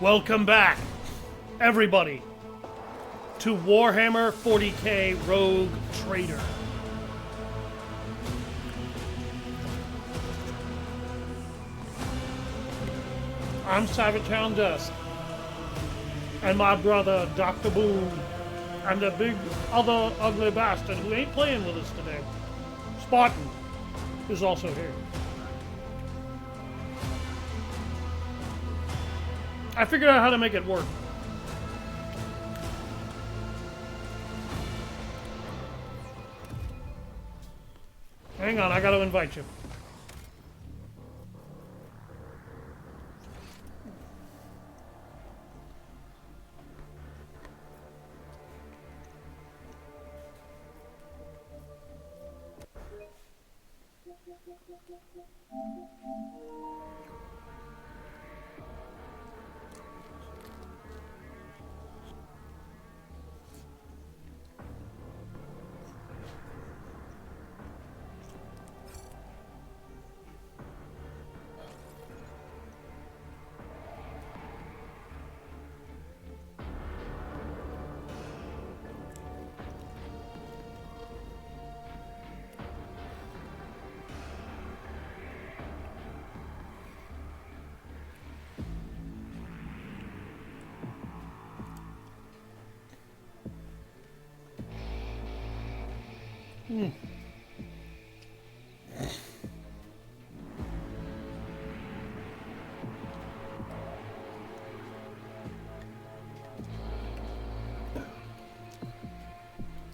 Welcome back, everybody, to Warhammer 40k Rogue Trader. I'm Savage Hound Dusk, and my brother, Dr. Boom, and the big other ugly bastard who ain't playing with us today, Spartan, is also here. I figured out how to make it work. Hang on, I gotta invite you.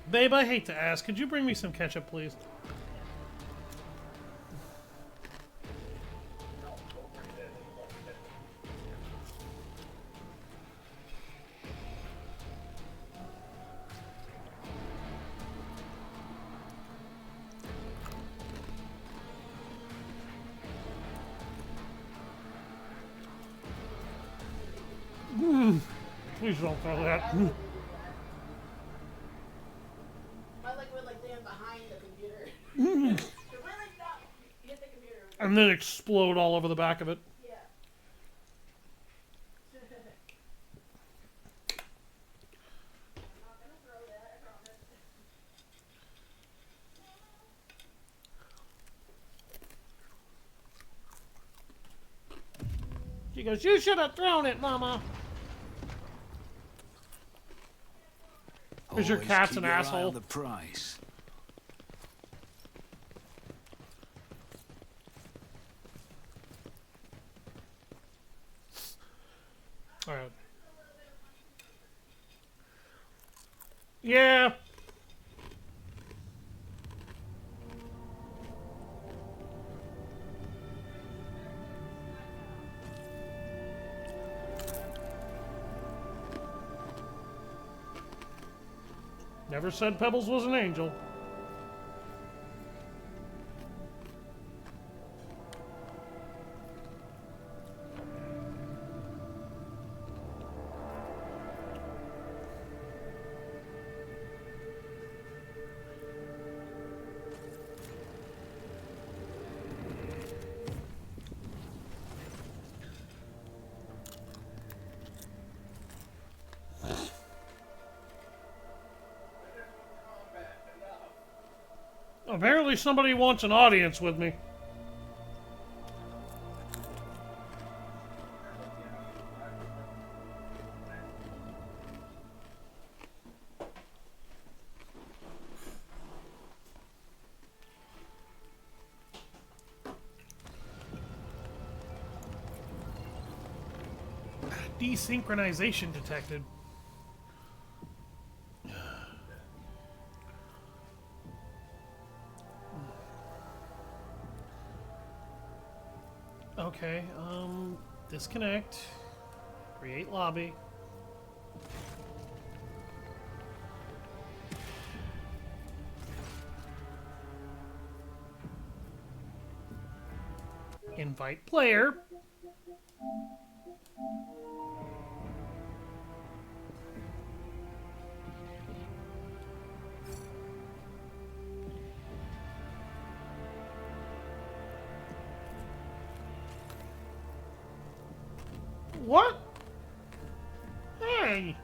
Babe, I hate to ask, could you bring me some ketchup, please? Please don't throw that. And then explode all over the back of it. Yeah. I'm not gonna throw that, I promise. She goes, "You should have thrown it, Mama." Because your cat's an asshole. On the price. All right. Yeah. Never said Pebbles was an angel. Apparently somebody wants an audience with me. Desynchronization detected. Okay, disconnect, create lobby. Invite player. What? Yay!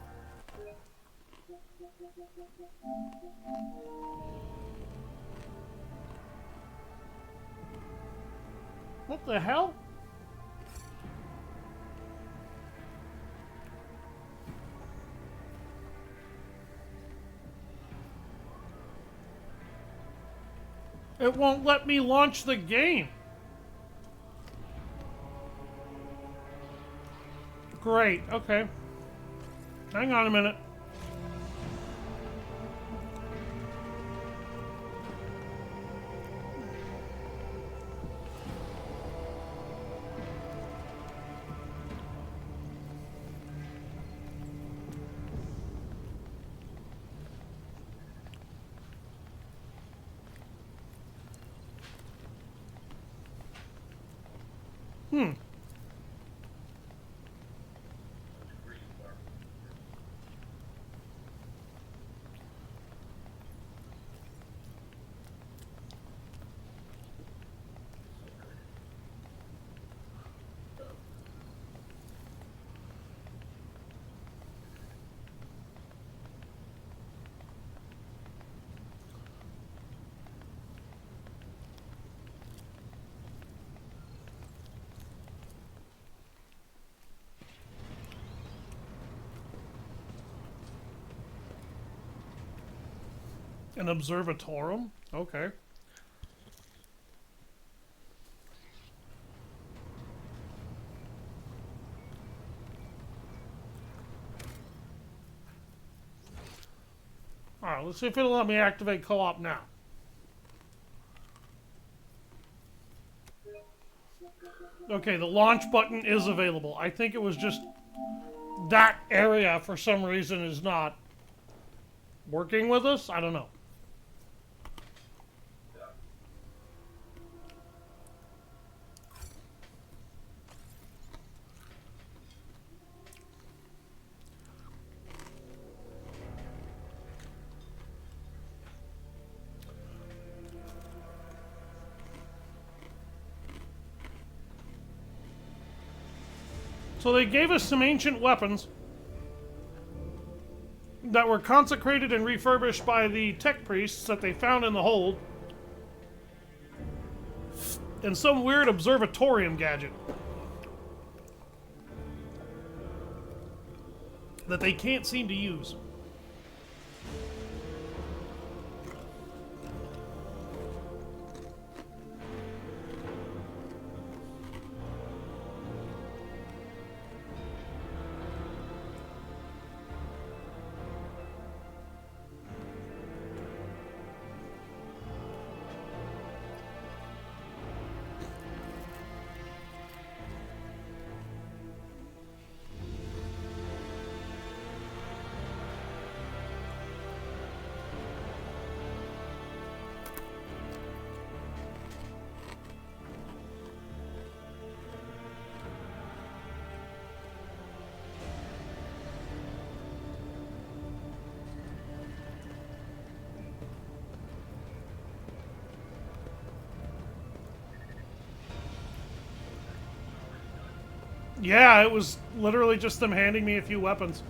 What the hell? It won't let me launch the game. Great, okay. Hang on a minute. An observatorum? Okay. Alright, let's see if it'll let me activate co-op now. Okay, the launch button is available. I think it was just that area for some reason is not working with us. I don't know. So they gave us some ancient weapons that were consecrated and refurbished by the tech priests that they found in the hold. And some weird observatorium gadget that they can't seem to use. Yeah, it was literally just them handing me a few weapons.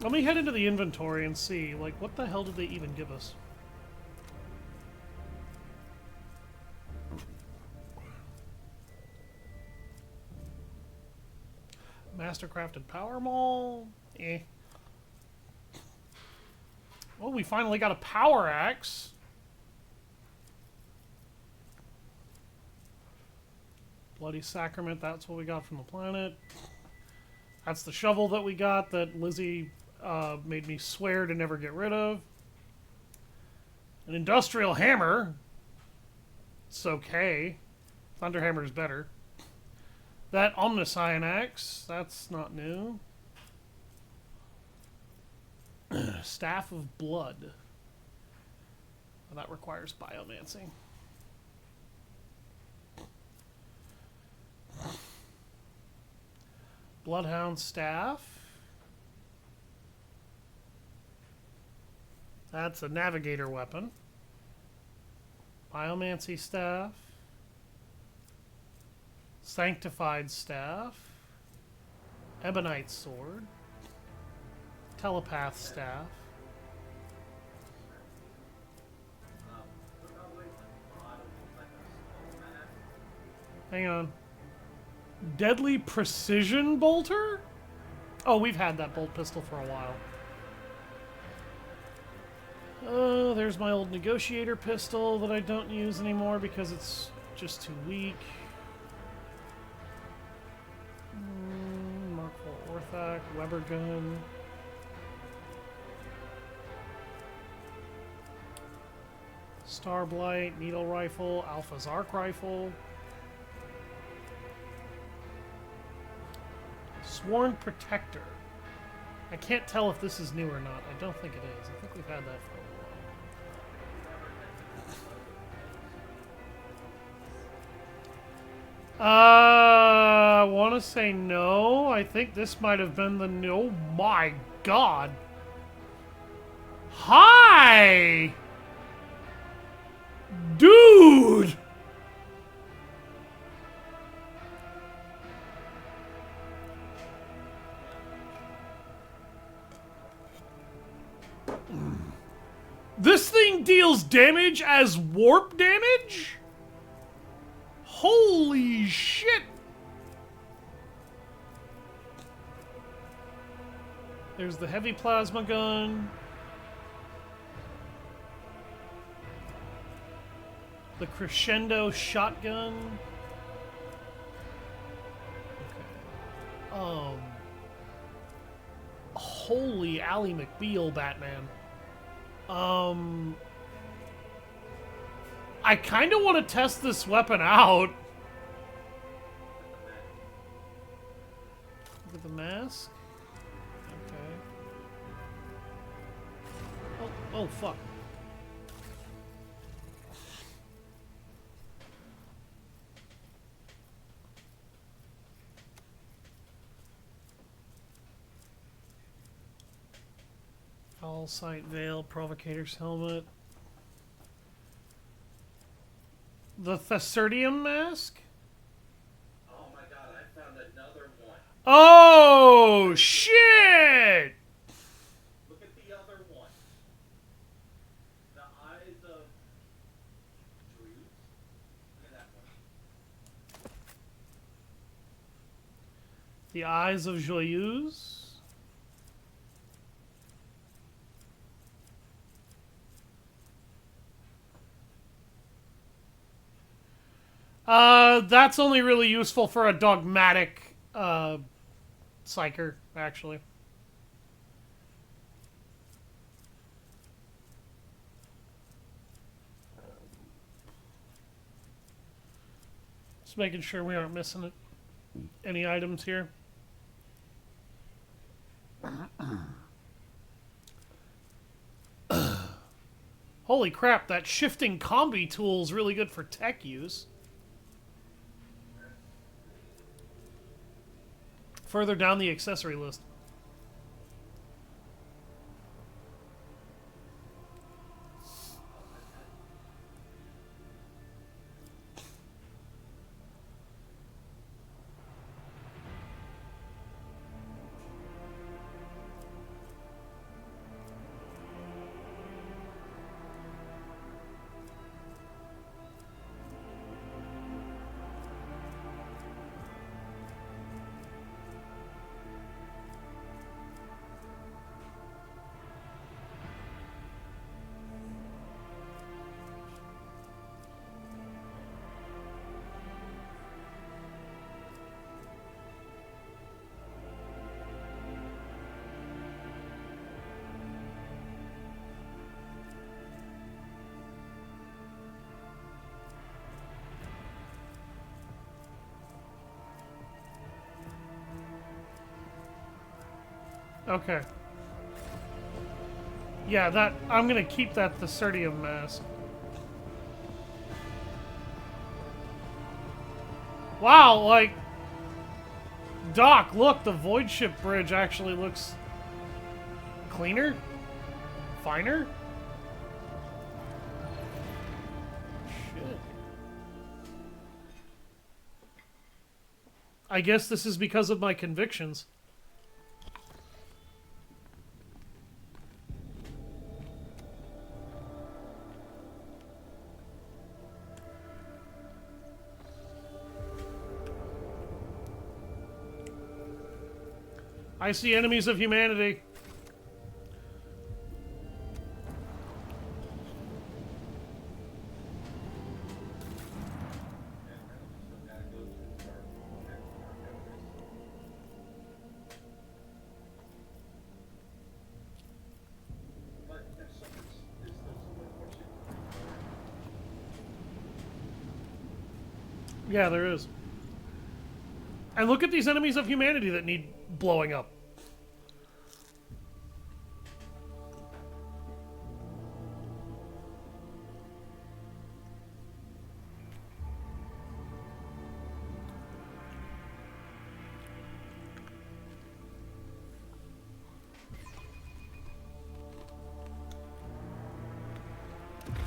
Let me head into the inventory and see, like, what the hell did they even give us? Mastercrafted power maul? Eh. Oh, we finally got a power axe. Bloody Sacrament, that's what we got from the planet. That's the shovel that we got that Lizzie made me swear to never get rid of. An industrial hammer. It's okay. Thunderhammer is better. That Omniscion axe, that's not new. Staff of Blood. Well, that requires biomancy. Bloodhound staff. That's a navigator weapon. Biomancy staff. Sanctified staff. Ebonite sword. Telepath staff. Hang on. Deadly precision bolter? Oh, we've had that bolt pistol for a while. Oh, there's my old negotiator pistol that I don't use anymore because it's just too weak. Mark IV Orthac, Weber gun. Starblight, needle rifle, Alpha's arc rifle. Sworn Protector. I can't tell if this is new or not. I don't think it is. I think we've had that for a while. I want to say no. I think this might have been the new... Oh my god. Hi! Dude! This thing deals damage as warp damage? Holy shit! There's the heavy plasma gun. The crescendo shotgun. Okay. Holy Ally McBeal, Batman. I kind of want to test this weapon out. Look at the mask. Okay. Oh, fuck. All sight veil, provocator's helmet. The Thesserdium mask? Oh my god, I found another one. Oh, shit! Look at the other one. The eyes of Drews. Look at that one. The eyes of Joyeuse. That's only really useful for a dogmatic, psyker, actually. Just making sure we aren't missing any items here. Holy crap, that shifting combi tool is really good for tech use. Further down the accessory list. Okay. Yeah, that I'm gonna keep that Thesserdium mask. Wow, like Doc, look, the Void Ship Bridge actually looks cleaner? Finer? Shit. I guess this is because of my convictions. I see enemies of humanity. Yeah, there is. And look at these enemies of humanity that need blowing up.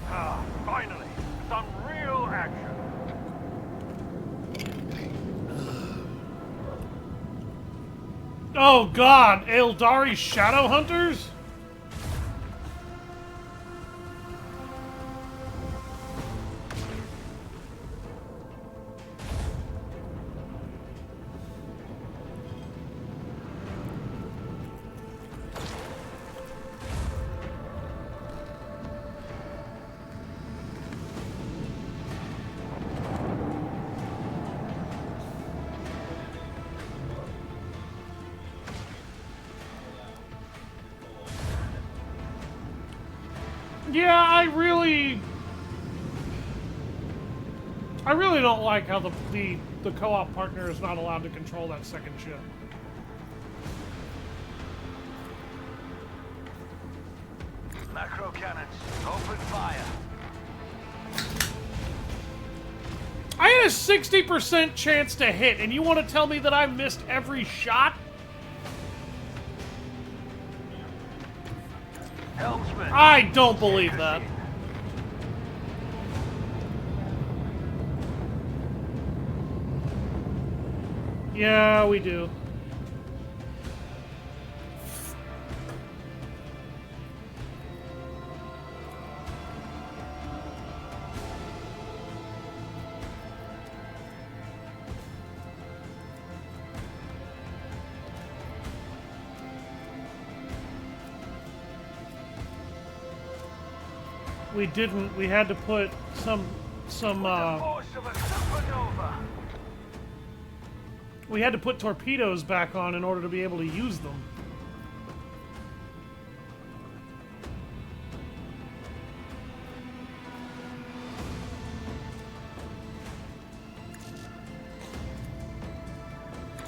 Ah, finally! Some real action! Oh god, Aeldari Shadow Hunters? Yeah, I really don't like how the co-op partner is not allowed to control that second ship. Macro cannons, open fire. I had a 60% chance to hit, and you want to tell me that I missed every shot? Helmsman. I don't believe that. Yeah, we do. We didn't. We had to put some Force of a supernova. we had to put torpedoes back on in order to be able to use them.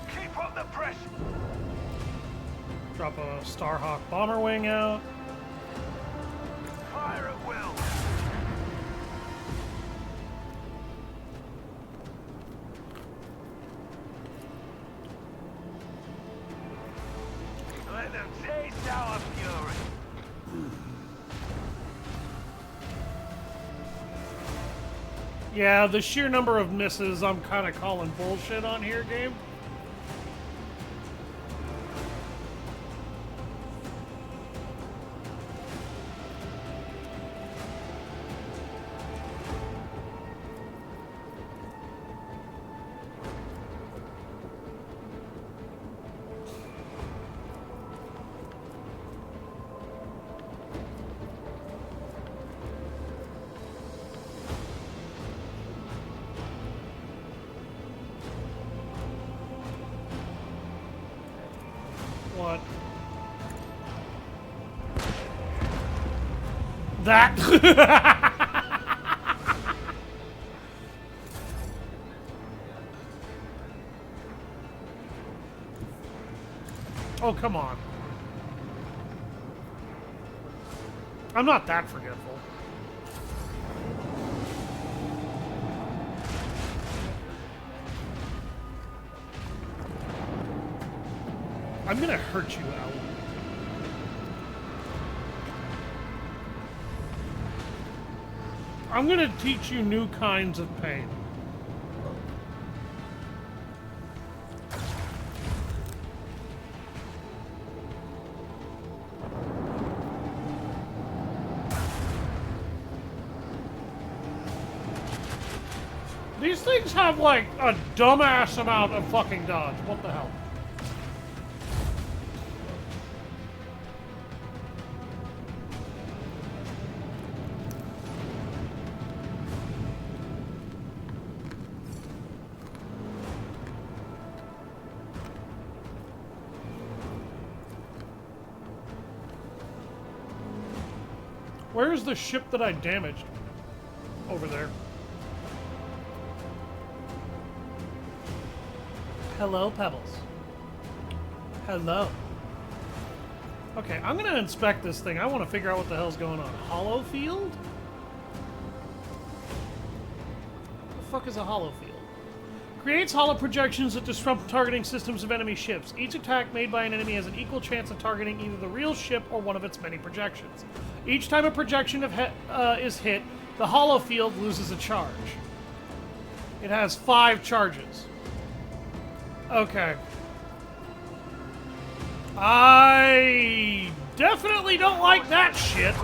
Keep up the pressure. Drop a Starhawk bomber wing out. Fire at will. Let them taste our fury. Yeah, the sheer number of misses I'm kind of calling bullshit on here, game. What? That? Oh, come on. I'm not that forgetful. I'm gonna hurt you, Al. I'm gonna teach you new kinds of pain. These things have like a dumbass amount of fucking dodge. What the hell? Where's the ship that I damaged? Over there. Hello, Pebbles. Hello. Okay, I'm gonna inspect this thing. I want to figure out what the hell's going on. Hollow field? What the fuck is a hollow field? Creates hollow projections that disrupt targeting systems of enemy ships. Each attack made by an enemy has an equal chance of targeting either the real ship or one of its many projections. Each time a projection is hit, the hollow field loses a charge. It has 5 charges. Okay. I definitely don't like that shit.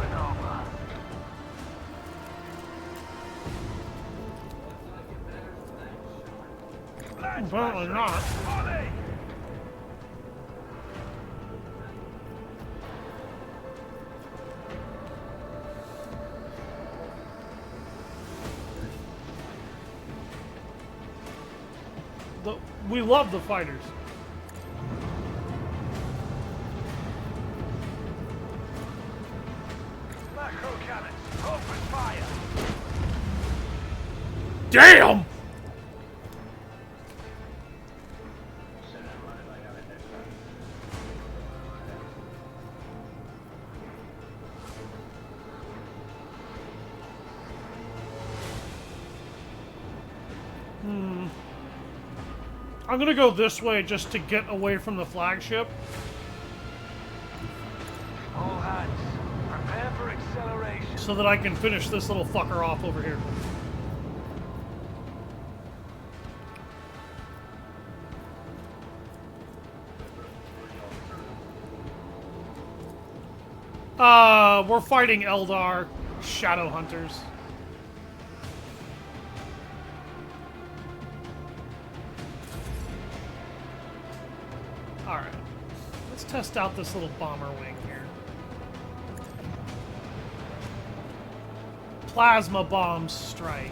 Apparently not. We love the fighters. Macro cannons, open fire. Damn! I'm gonna go this way just to get away from the flagship. All hands, prepare for acceleration. So that I can finish this little fucker off over here. We're fighting Eldar Shadow Hunters. Alright. Let's test out this little bomber wing here. Plasma bomb strike.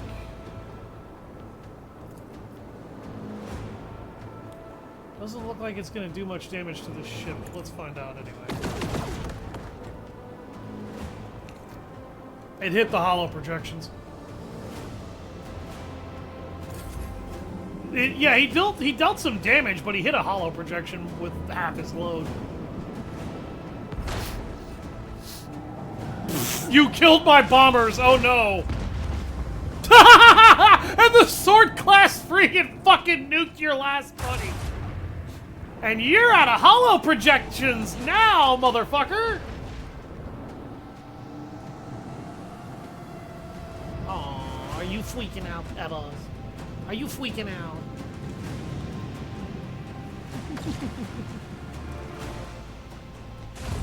Doesn't look like it's going to do much damage to the ship. Let's find out anyway. It hit the hollow projections. Yeah, he dealt some damage, but he hit a hollow projection with half his load. You killed my bombers! Oh no! And the sword class freaking fucking nuked your last buddy! And you're out of hollow projections now, motherfucker! Aw, are you freaking out, Pebbles? Are you freaking out? He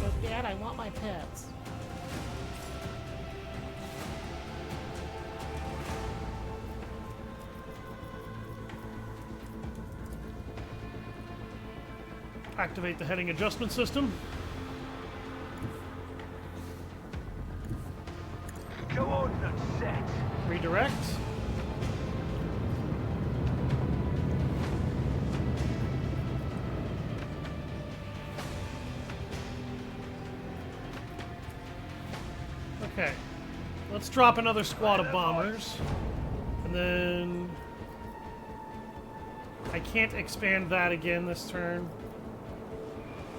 goes, Dad, I want my pets. Activate the heading adjustment system. Coordinates set. Redirect. Okay. Let's drop another squad of bombers. And then... I can't expand that again this turn.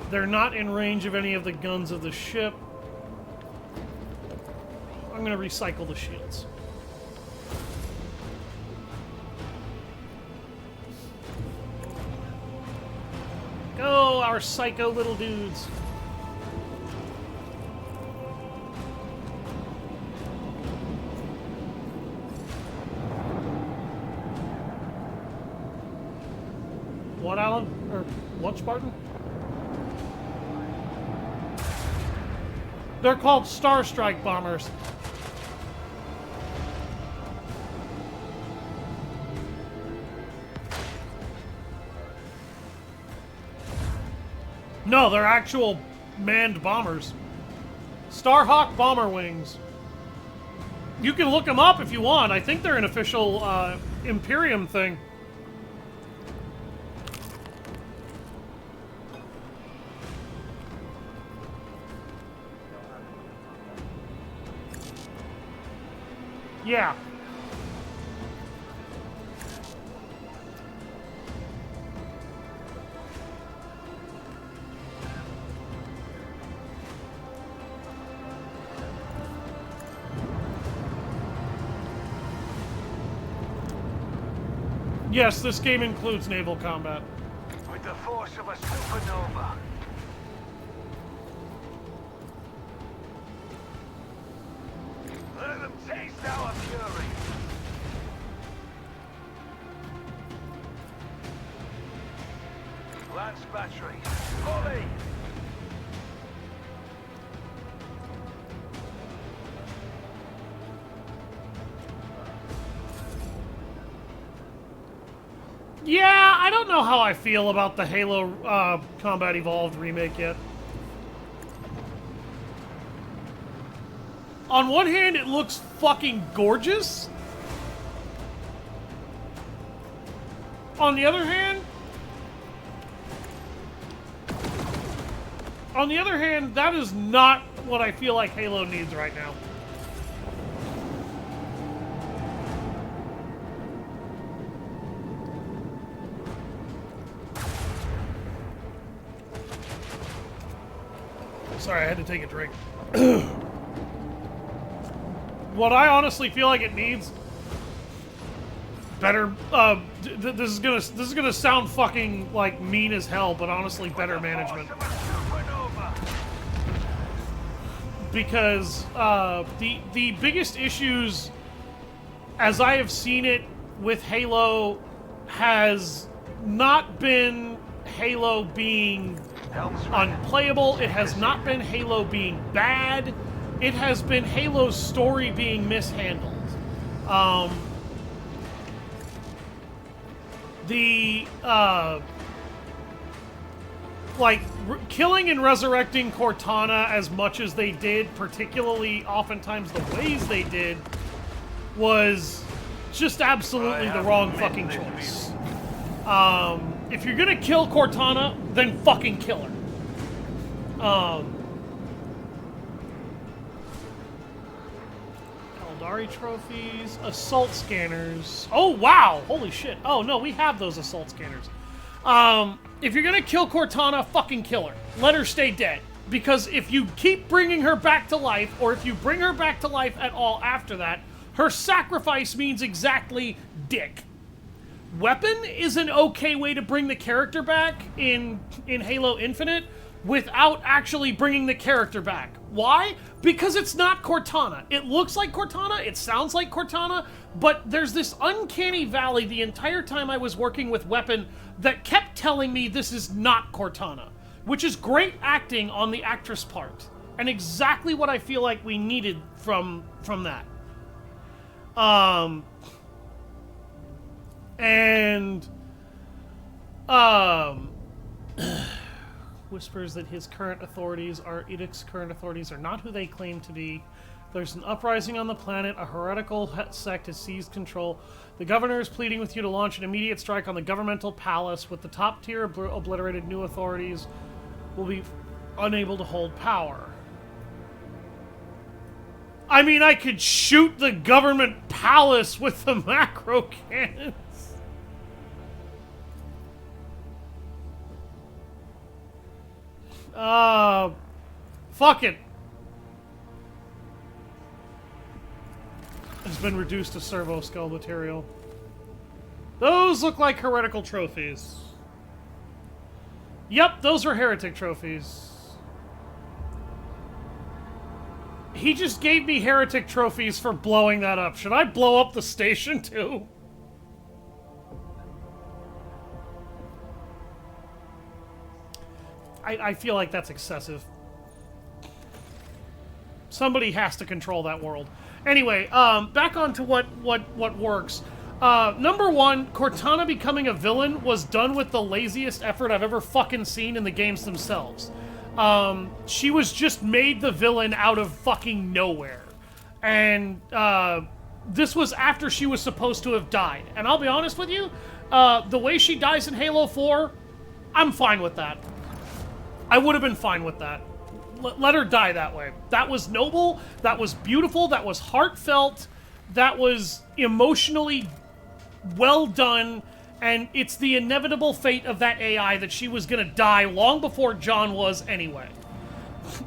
They're not in range of any of the guns of the ship. I'm going to recycle the shields. Go, our psycho little dudes. What, Alan? Or what, Spartan? They're called Star Strike bombers. No, they're actual manned bombers. Starhawk bomber wings. You can look them up if you want. I think they're an official Imperium thing. Yeah. Yes, this game includes naval combat. With the force of a supernova. Let them taste our fury. Lance battery, volley. Yeah, I don't know how I feel about the Halo Combat Evolved remake yet. On one hand, it looks fucking gorgeous. On the other hand, that is not what I feel like Halo needs right now. Sorry, I had to take a drink. What I honestly feel like it needs better. This is gonna sound fucking like mean as hell, but honestly, better management. Because the biggest issues, as I have seen it with Halo, has not been Halo being unplayable. It has not been Halo being bad. It has been Halo's story being mishandled. Killing and resurrecting Cortana as much as they did, particularly oftentimes the ways they did, was just absolutely the wrong fucking choice. If you're gonna kill Cortana, then fucking kill her. Aeldari trophies, assault scanners. Oh, wow! Holy shit. Oh, no, we have those assault scanners. If you're gonna kill Cortana, fucking kill her. Let her stay dead. Because if you keep bringing her back to life, or if you bring her back to life at all after that, her sacrifice means exactly dick. Weapon is an okay way to bring the character back in Halo Infinite without actually bringing the character back. Why? Because it's not Cortana. It looks like Cortana, it sounds like Cortana, but there's this uncanny valley the entire time I was working with Weapon that kept telling me this is not Cortana, which is great acting on the actress part, and exactly what I feel like we needed from that. Whispers that his current authorities are Edict's current authorities are not who they claim to be. There's an uprising on the planet. A heretical sect has seized control. The governor is pleading with you to launch an immediate strike on the governmental palace. With the top tier obliterated, new authorities will be unable to hold power. I mean, I could shoot the government palace with the macro cannons. Fuck it. Has been reduced to servo skull material. Those look like heretical trophies. Yep, those are heretic trophies. He just gave me heretic trophies for blowing that up. Should I blow up the station too? I feel like that's excessive. Somebody has to control that world. Anyway, back on to what works. Number one, Cortana becoming a villain was done with the laziest effort I've ever fucking seen in the games themselves. She was just made the villain out of fucking nowhere. And, this was after she was supposed to have died. And I'll be honest with you, the way she dies in Halo 4, I'm fine with that. I would have been fine with that. Let her die that way. That was noble, that was beautiful, that was heartfelt, that was emotionally well done, and it's the inevitable fate of that AI that she was gonna die long before John was anyway.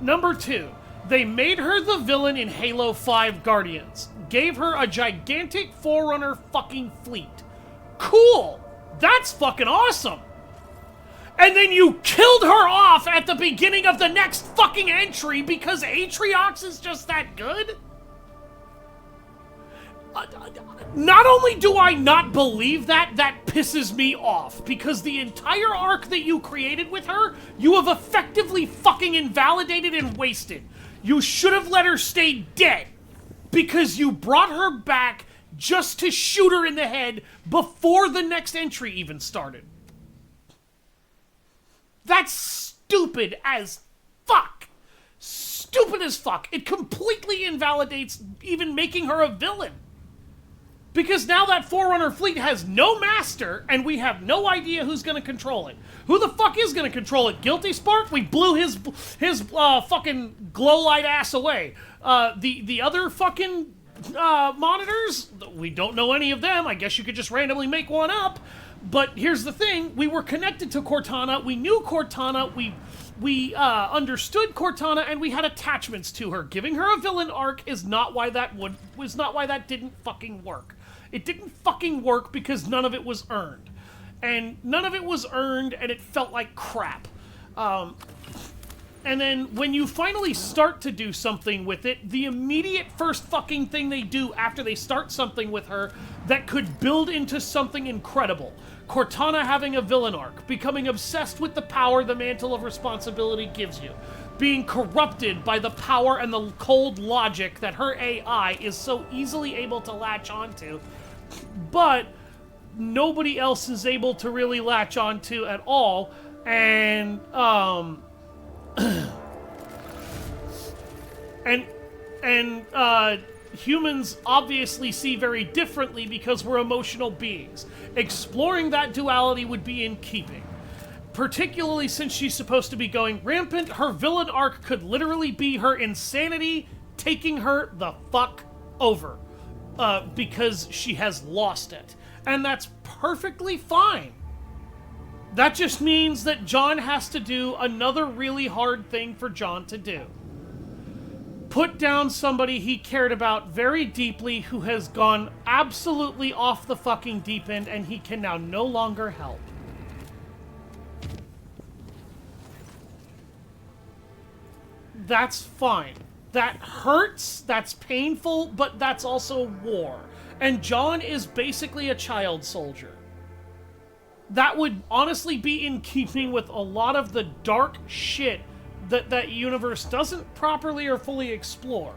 Number 2, they made her the villain in Halo 5 Guardians. Gave her a gigantic Forerunner fucking fleet. Cool! That's fucking awesome! And then you killed her off at the beginning of the next fucking entry because Atriox is just that good? Not only do I not believe that, that pisses me off, because the entire arc that you created with her, you have effectively fucking invalidated and wasted. You should have let her stay dead, because you brought her back just to shoot her in the head before the next entry even started. That's stupid as fuck. Stupid as fuck. It completely invalidates even making her a villain. Because now that Forerunner fleet has no master, and we have no idea who's going to control it. Who the fuck is going to control it? Guilty Spark? We blew his fucking glow light ass away. The other fucking monitors? We don't know any of them. I guess you could just randomly make one up. But here's the thing. We were connected to Cortana. We knew Cortana. We understood Cortana, and we had attachments to her. Giving her a villain arc is not why that didn't fucking work. It didn't fucking work because none of it was earned. And none of it was earned, and it felt like crap. And then when you finally start to do something with it, the immediate first fucking thing they do after they start something with her that could build into something incredible. Cortana having a villain arc, becoming obsessed with the power the Mantle of Responsibility gives you, being corrupted by the power and the cold logic that her AI is so easily able to latch onto, but nobody else is able to really latch onto at all, and humans obviously see very differently because we're emotional beings. Exploring that duality would be in keeping. Particularly since she's supposed to be going rampant, her villain arc could literally be her insanity taking her the fuck over. Because she has lost it. And that's perfectly fine. That just means that John has to do another really hard thing for John to do. Put down somebody he cared about very deeply who has gone absolutely off the fucking deep end and he can now no longer help. That's fine. That hurts, that's painful, but that's also war. And John is basically a child soldier. That would honestly be in keeping with a lot of the dark shit that universe doesn't properly or fully explore.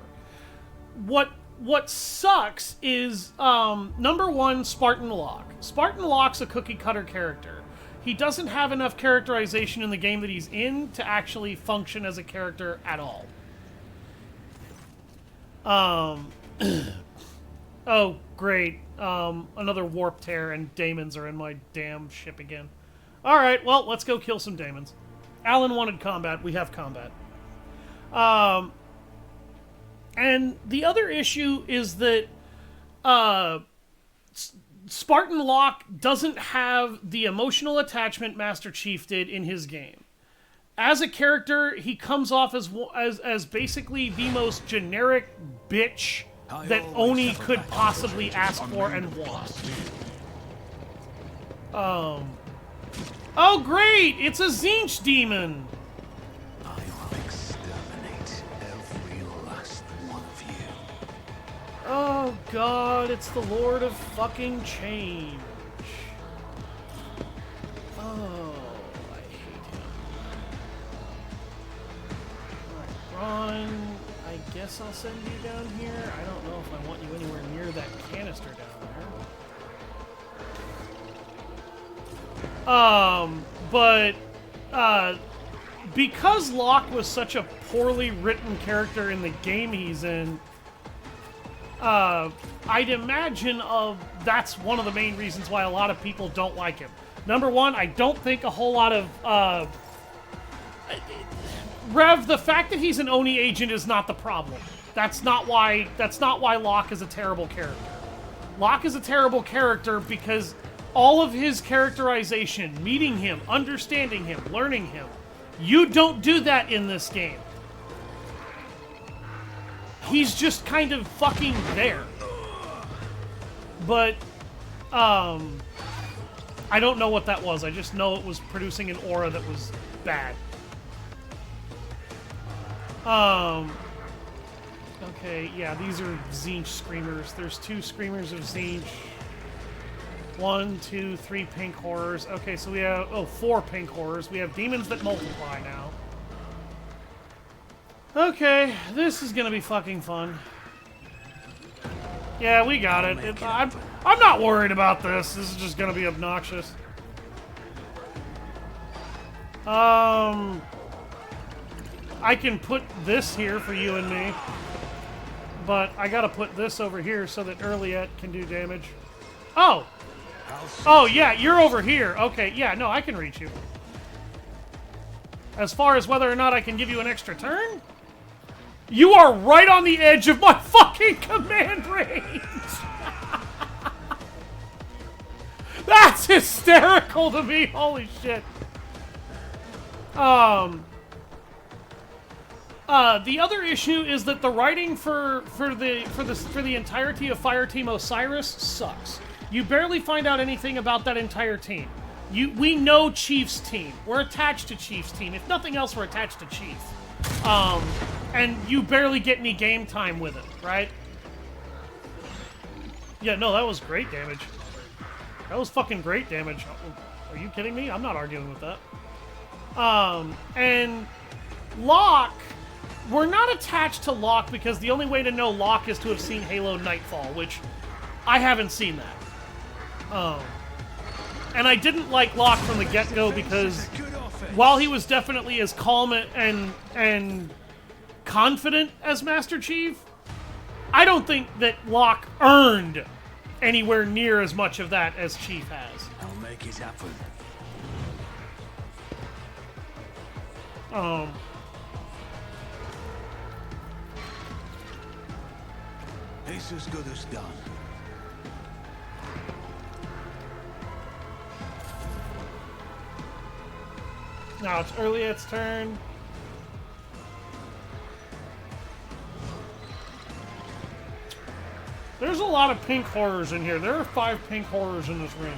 What sucks is, number one, Spartan Locke. Spartan Locke's a cookie-cutter character. He doesn't have enough characterization in the game that he's in to actually function as a character at all. Oh, great. Another warp tear and daemons are in my damn ship again. Alright, well, let's go kill some daemons. Alan wanted combat. We have combat. And the other issue is that Spartan Locke doesn't have the emotional attachment Master Chief did in his game. As a character, he comes off as basically the most generic bitch that Oni could possibly ask for and want. Oh great! It's a Zinch demon! I will exterminate every last one of you. Oh god, it's the Lord of fucking Change. Oh, I hate him. Alright, Ron, I guess I'll send you down here. I don't know if I want you anywhere near that canister down there. Because Locke was such a poorly written character in the game he's in, I'd imagine that's one of the main reasons why a lot of people don't like him. Number one, I don't think a whole lot of... Rev, the fact that he's an Oni agent is not the problem. That's not why Locke is a terrible character. Locke is a terrible character because all of his characterization, meeting him, understanding him, learning him, you don't do that in this game. He's just kind of fucking there. But, I don't know what that was. I just know it was producing an aura that was bad. Okay, yeah, these are Tzeentch Screamers. There's 2 Screamers of Tzeentch. 1, 2, 3 pink horrors. Okay, so we have, 4 pink horrors. We have demons that multiply now. Okay, this is gonna be fucking fun. Yeah, we got it. I'm not worried about this. This is just gonna be obnoxious. I can put this here for you and me. But I gotta put this over here so that Earliet can do damage. Oh! Oh, yeah, you're over here. Okay, yeah, no, I can reach you. As far as whether or not I can give you an extra turn? You are right on the edge of my fucking command range! That's hysterical to me, holy shit. The other issue is that the writing for the entirety of Fireteam Osiris sucks. You barely find out anything about that entire team. We know Chief's team. We're attached to Chief's team. If nothing else, we're attached to Chief. And you barely get any game time with it, right? Yeah, no, that was great damage. That was fucking great damage. Are you kidding me? I'm not arguing with that. And Locke, we're not attached to Locke because the only way to know Locke is to have seen Halo Nightfall, which I haven't seen that. And I didn't like Locke from the get-go because while he was definitely as calm and confident as Master Chief, I don't think that Locke earned anywhere near as much of that as Chief has. I'll make it happen. It's as good as done. Now it's Earliet's turn. There's a lot of pink horrors in here. There are 5 pink horrors in this ring.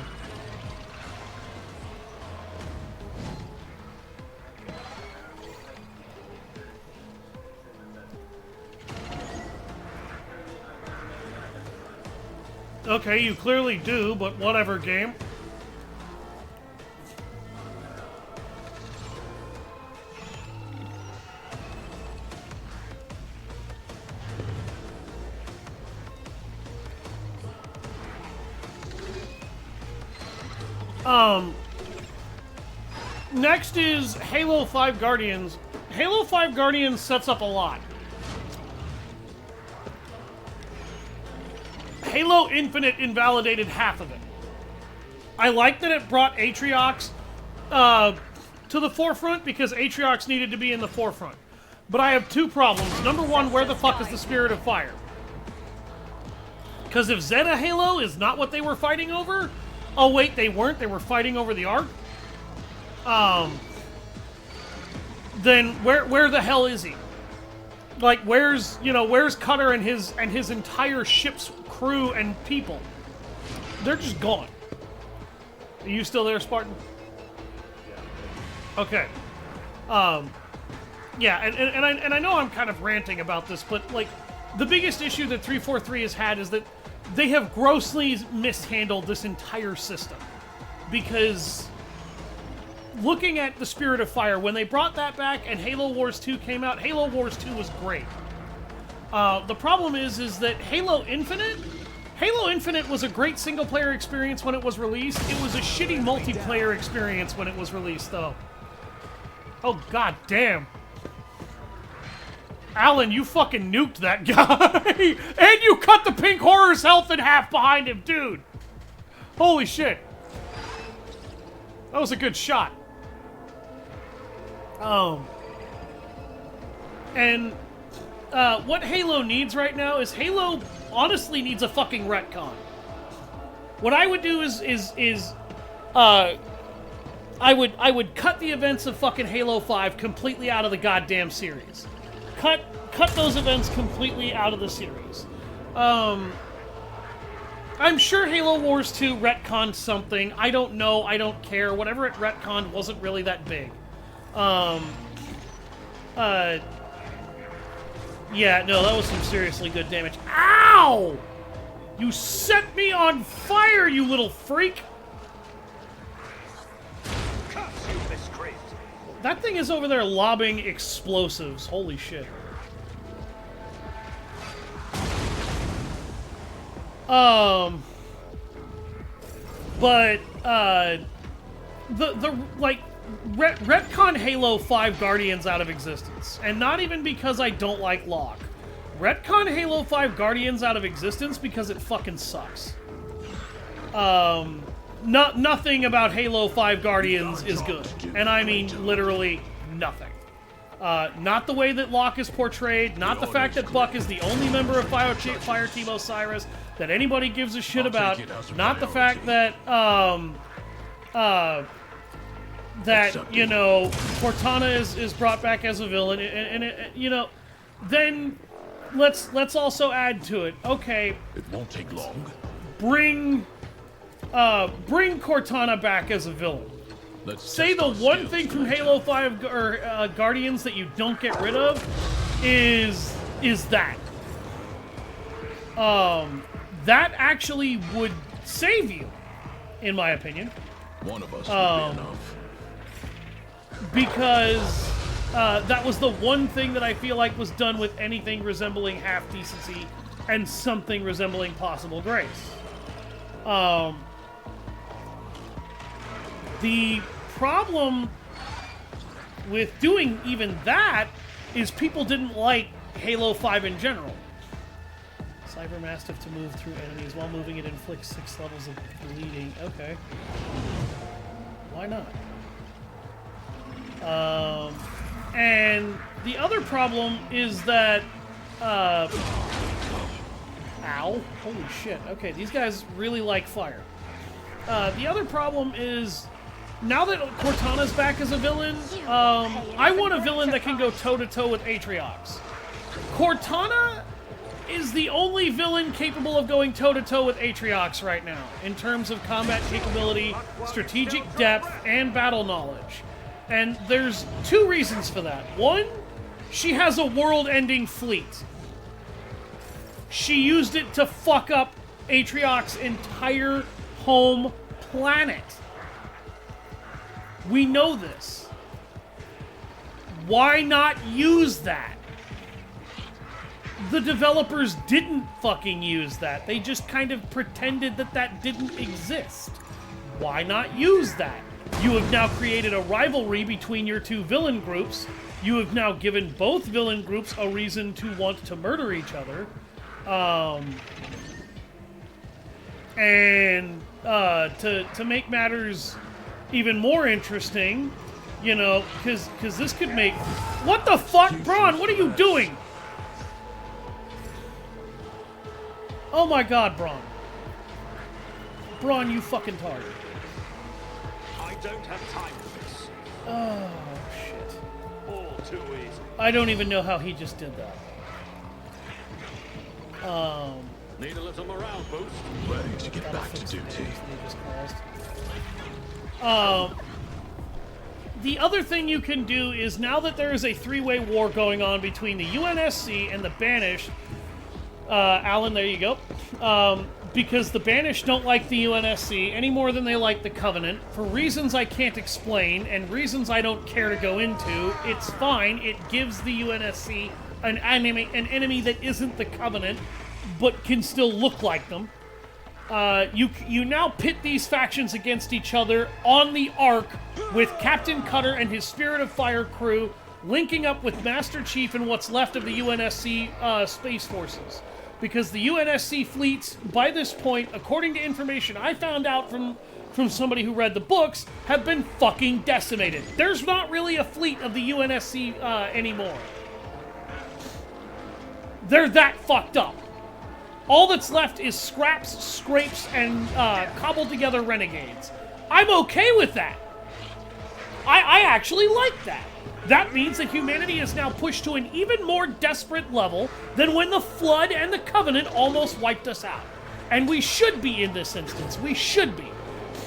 Okay, you clearly do, but whatever, game. Next is Halo 5 Guardians. Halo 5 Guardians sets up a lot. Halo Infinite invalidated half of it. I like that it brought Atriox to the forefront because Atriox needed to be in the forefront. But I have 2 problems. Number 1, where the fuck is the Spirit of Fire? Because if Zeta Halo is not what they were fighting over... Oh wait, they weren't. They were fighting over the Ark? Then where the hell is he? Like, where's Cutter and his entire ship's crew and people? They're just gone. Are you still there, Spartan? Okay. Yeah, and I know I'm kind of ranting about this, but like the biggest issue that 343 has had is that they have grossly mishandled this entire system. Because looking at the Spirit of Fire, when they brought that back and Halo Wars 2 came out, Halo Wars 2 was great. The problem is that Halo Infinite was a great single-player experience when it was released. It was a shitty multiplayer experience when it was released, though. Oh, god damn. Alan, you fucking nuked that guy! And you cut the Pink Horror's health in half behind him, dude! Holy shit. That was a good shot. And what Halo needs right now is Halo honestly needs a fucking retcon. What I would do is I would cut the events of fucking Halo 5 completely out of the goddamn series. Cut those events completely out of the series. I'm sure Halo Wars 2 retconned something. I don't know. I don't care. Whatever it retconned wasn't really that big. Yeah, no, that was some seriously good damage. Ow! You set me on fire, you little freak! Curse you, miscreant! That thing is over there lobbing explosives. Holy shit. Retcon Halo 5 Guardians out of existence. And not even because I don't like Locke. Retcon Halo 5 Guardians out of existence because it fucking sucks. Nothing about Halo 5 Guardians is good. And I mean literally nothing. Not the way that Locke is portrayed, not the fact that Buck is the only member of Fire Team Osiris that anybody gives a shit about, not the fact that, you know, Cortana is brought back as a villain, and you know, then let's also add to it. Okay, It won't take long. bring Cortana back as a villain. Let's Say test the our one skills thing from tonight. Halo 5 or Guardians that you don't get rid of is that. That actually would save you, in my opinion. One of us would be enough. Because that was the one thing that I feel like was done with anything resembling half-decency and something resembling possible grace. The problem with doing even that is people didn't like Halo 5 in general. Cyber Mastiff to move through enemies. While moving, it inflicts 6 levels of bleeding. Okay. Why not? And the other problem is that, ow. Holy shit. Okay, these guys really like fire. The other problem is, now that Cortana's back as a villain, I want a villain that can go toe-to-toe with Atriox. Cortana is the only villain capable of going toe-to-toe with Atriox right now, in terms of combat capability, strategic depth, and battle knowledge. And there's 2 reasons for that. One, she has a world-ending fleet. She used it to fuck up Atriox's entire home planet. We know this. Why not use that? The developers didn't fucking use that. They just kind of pretended that that didn't exist. Why not use that? You have now created a rivalry between your 2 villain groups. You have now given both villain groups a reason to want to murder each other. To make matters even more interesting, you know, because this could make... What the fuck? Braun, what are you doing? Oh my god, Braun. Braun, you fucking tard. I don't have time for this. Oh, shit. All too easy. I don't even know how he just did that. Need a little morale boost? Ready to get back to duty. The other thing you can do is, now that there is a 3-way war going on between the UNSC and the Banished, Alan, there you go, because the Banished don't like the UNSC any more than they like the Covenant, for reasons I can't explain, and reasons I don't care to go into. It's fine, it gives the UNSC an enemy that isn't the Covenant, but can still look like them. You now pit these factions against each other on the Ark, with Captain Cutter and his Spirit of Fire crew linking up with Master Chief and what's left of the UNSC Space Forces. Because the UNSC fleets, by this point, according to information I found out from somebody who read the books, have been fucking decimated. There's not really a fleet of the UNSC anymore. They're that fucked up. All that's left is scraps, scrapes, and cobbled together renegades. I'm okay with that. I actually like that. That means that humanity is now pushed to an even more desperate level than when the Flood and the Covenant almost wiped us out. And we should be in this instance. We should be.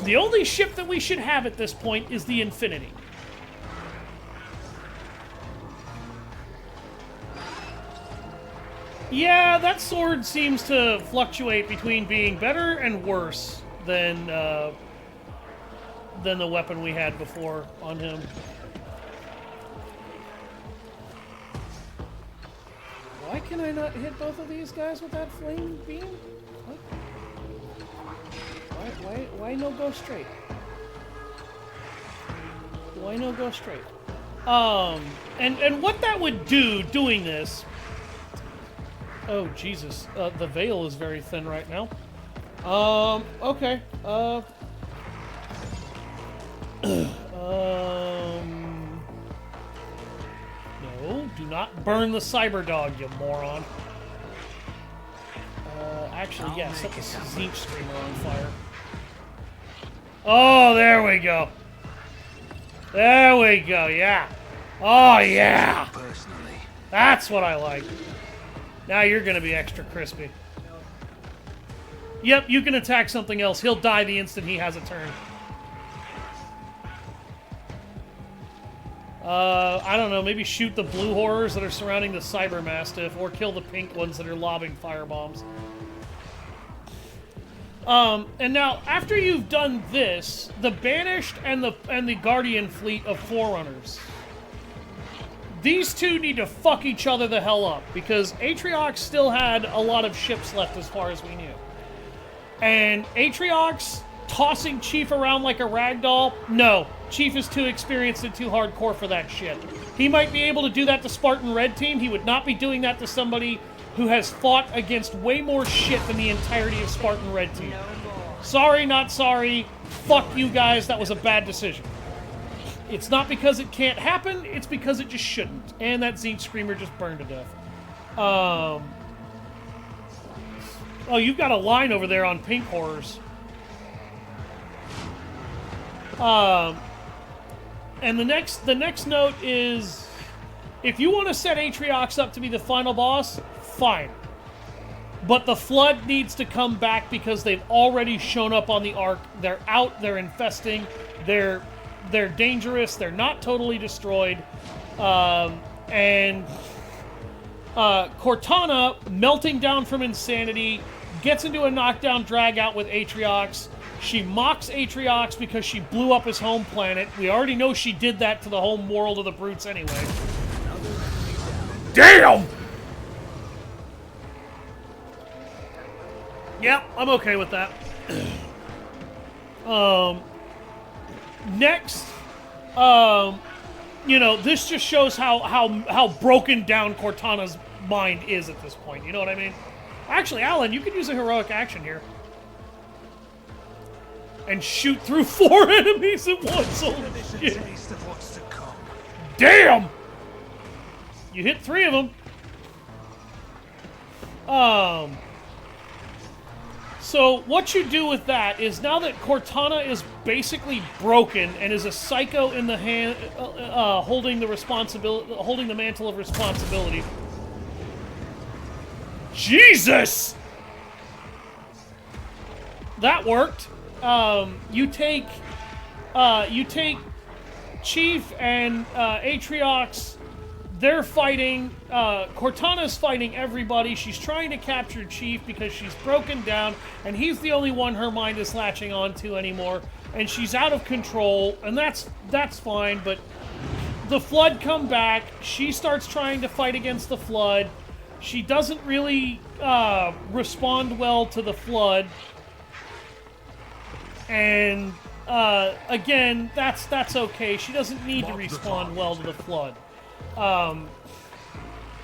The only ship that we should have at this point is the Infinity. Yeah, that sword seems to fluctuate between being better and worse than the weapon we had before on him. Why can I not hit both of these guys with that flame beam? What? Why no go straight? Why no go straight? And what that would do doing this... Oh, Jesus. The veil is very thin right now. Okay. No, do not burn the cyber dog, you moron. Actually, yeah, set the Zinch Screamer on fire. Oh, there we go. There we go, yeah. Oh, yeah. Personally, That's what I like. Now you're gonna be extra crispy. Yep, you can attack something else. He'll die the instant he has a turn. I don't know, maybe shoot the blue horrors that are surrounding the Cyber Mastiff, or kill the pink ones that are lobbing firebombs. And now, after you've done this, the Banished and the Guardian fleet of Forerunners, these two need to fuck each other the hell up, because Atriox still had a lot of ships left as far as we knew. And Atriox tossing Chief around like a ragdoll? No. Chief is too experienced and too hardcore for that shit. He might be able to do that to Spartan Red Team. He would not be doing that to somebody who has fought against way more shit than the entirety of Spartan Red Team. Sorry, not sorry. Fuck you guys. That was a bad decision. It's not because it can't happen. It's because it just shouldn't. And that Zinch Screamer just burned to death. Oh, you've got a line over there on Pink Horrors. And the next note is, if you want to set Atriox up to be the final boss, fine. But the Flood needs to come back because they've already shown up on the Ark. They're out, they're infesting, they're dangerous, they're not totally destroyed. And Cortana, melting down from insanity, gets into a knockdown drag out with Atriox. She mocks Atriox because she blew up his home planet. We already know she did that to the home world of the Brutes anyway. Damn! Yep, I'm okay with that. Next, you know, this just shows how broken down Cortana's mind is at this point. You know what I mean? Actually, Alan, you could use a heroic action here. And shoot through 4 enemies at once. Holy shit. taste of what's to come. Damn! You hit 3 of them. So what you do with that is, now that Cortana is basically broken and is a psycho in the hand, holding the mantle of responsibility. Jesus! That worked. You take Chief and Atriox. They're fighting. Cortana's fighting everybody. She's trying to capture Chief because she's broken down, and he's the only one her mind is latching onto anymore. And she's out of control, and that's fine. But the Flood come back. She starts trying to fight against the Flood. She doesn't really respond well to the Flood. And again, that's okay. She doesn't need to respond well to the Flood.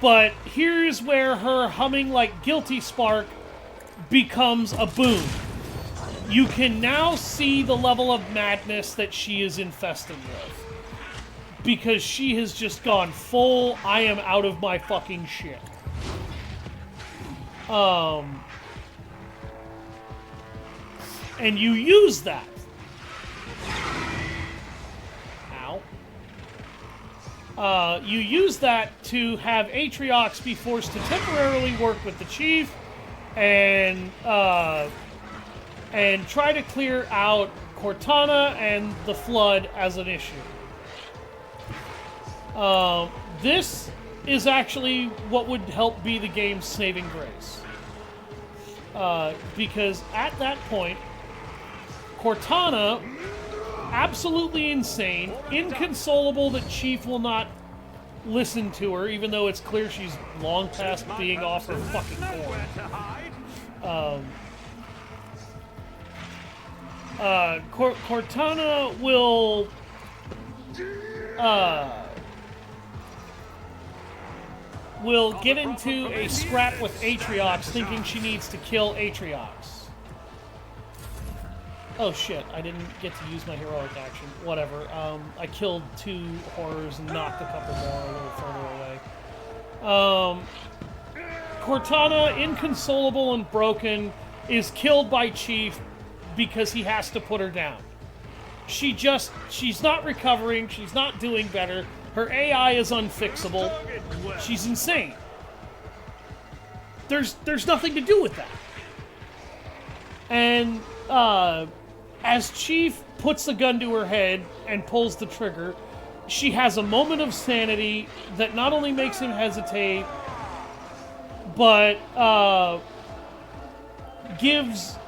But here's where her humming like Guilty Spark becomes a boon. You can now see the level of madness that she is infested with. Because she has just gone full, I am out of my fucking shit. And you use that. Ow. You use that to have Atriox be forced to temporarily work with the chief and try to clear out Cortana and the Flood as an issue. This is actually what would help be the game's saving grace. Because at that point, Cortana, absolutely insane, inconsolable that Chief will not listen to her, even though it's clear she's long past being off her fucking core. Cortana will get into a scrap with Atriox, thinking she needs to kill Atriox. Oh shit, I didn't get to use my heroic action. Whatever. I killed 2 horrors and knocked a couple more a little further away. Cortana, inconsolable and broken, is killed by Chief because he has to put her down. She's not recovering, she's not doing better, her AI is unfixable, she's insane. There's nothing to do with that. And, as Chief puts the gun to her head and pulls the trigger, she has a moment of sanity that not only makes him hesitate, but gives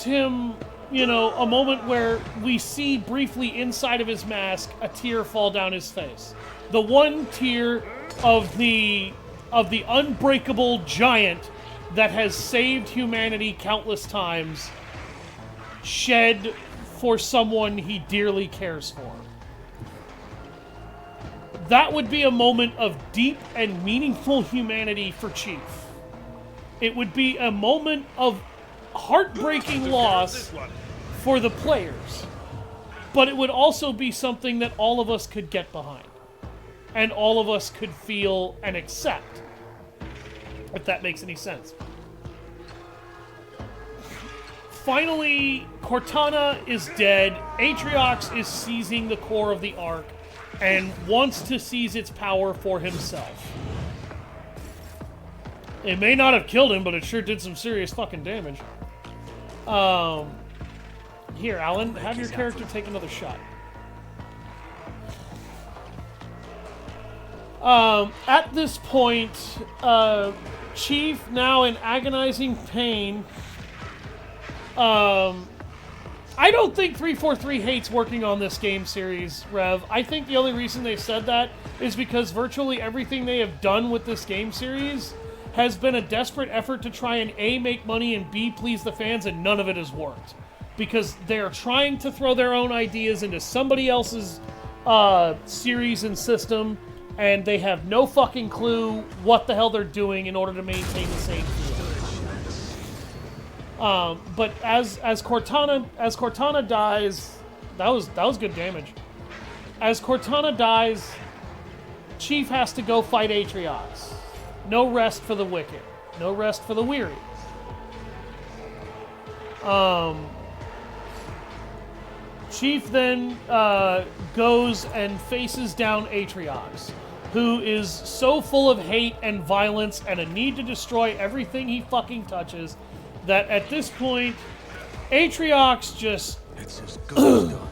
him, you know, a moment where we see briefly inside of his mask a tear fall down his face. The one tear of the unbreakable giant that has saved humanity countless times, shed for someone he dearly cares for. That would be a moment of deep and meaningful humanity for Chief. It would be a moment of heartbreaking loss for the players. But it would also be something that all of us could get behind. And all of us could feel and accept. If that makes any sense. Finally, Cortana is dead. Atriox is seizing the core of the Ark and wants to seize its power for himself. It may not have killed him, but it sure did some serious fucking damage. Here, Alan, have your character take another shot. At this point, Chief, now in agonizing pain, I don't think 343 hates working on this game series, Rev. I think the only reason they said that is because virtually everything they have done with this game series has been a desperate effort to try and A, make money, and B, please the fans, and none of it has worked. Because they're trying to throw their own ideas into somebody else's series and system, and they have no fucking clue what the hell they're doing in order to maintain the same feel. But as Cortana dies, that was good damage. As Cortana dies, Chief has to go fight Atriox. No rest for the wicked. No rest for the weary. Chief then goes and faces down Atriox, who is so full of hate and violence and a need to destroy everything he fucking touches that at this point, Atriox just... It's as good as done.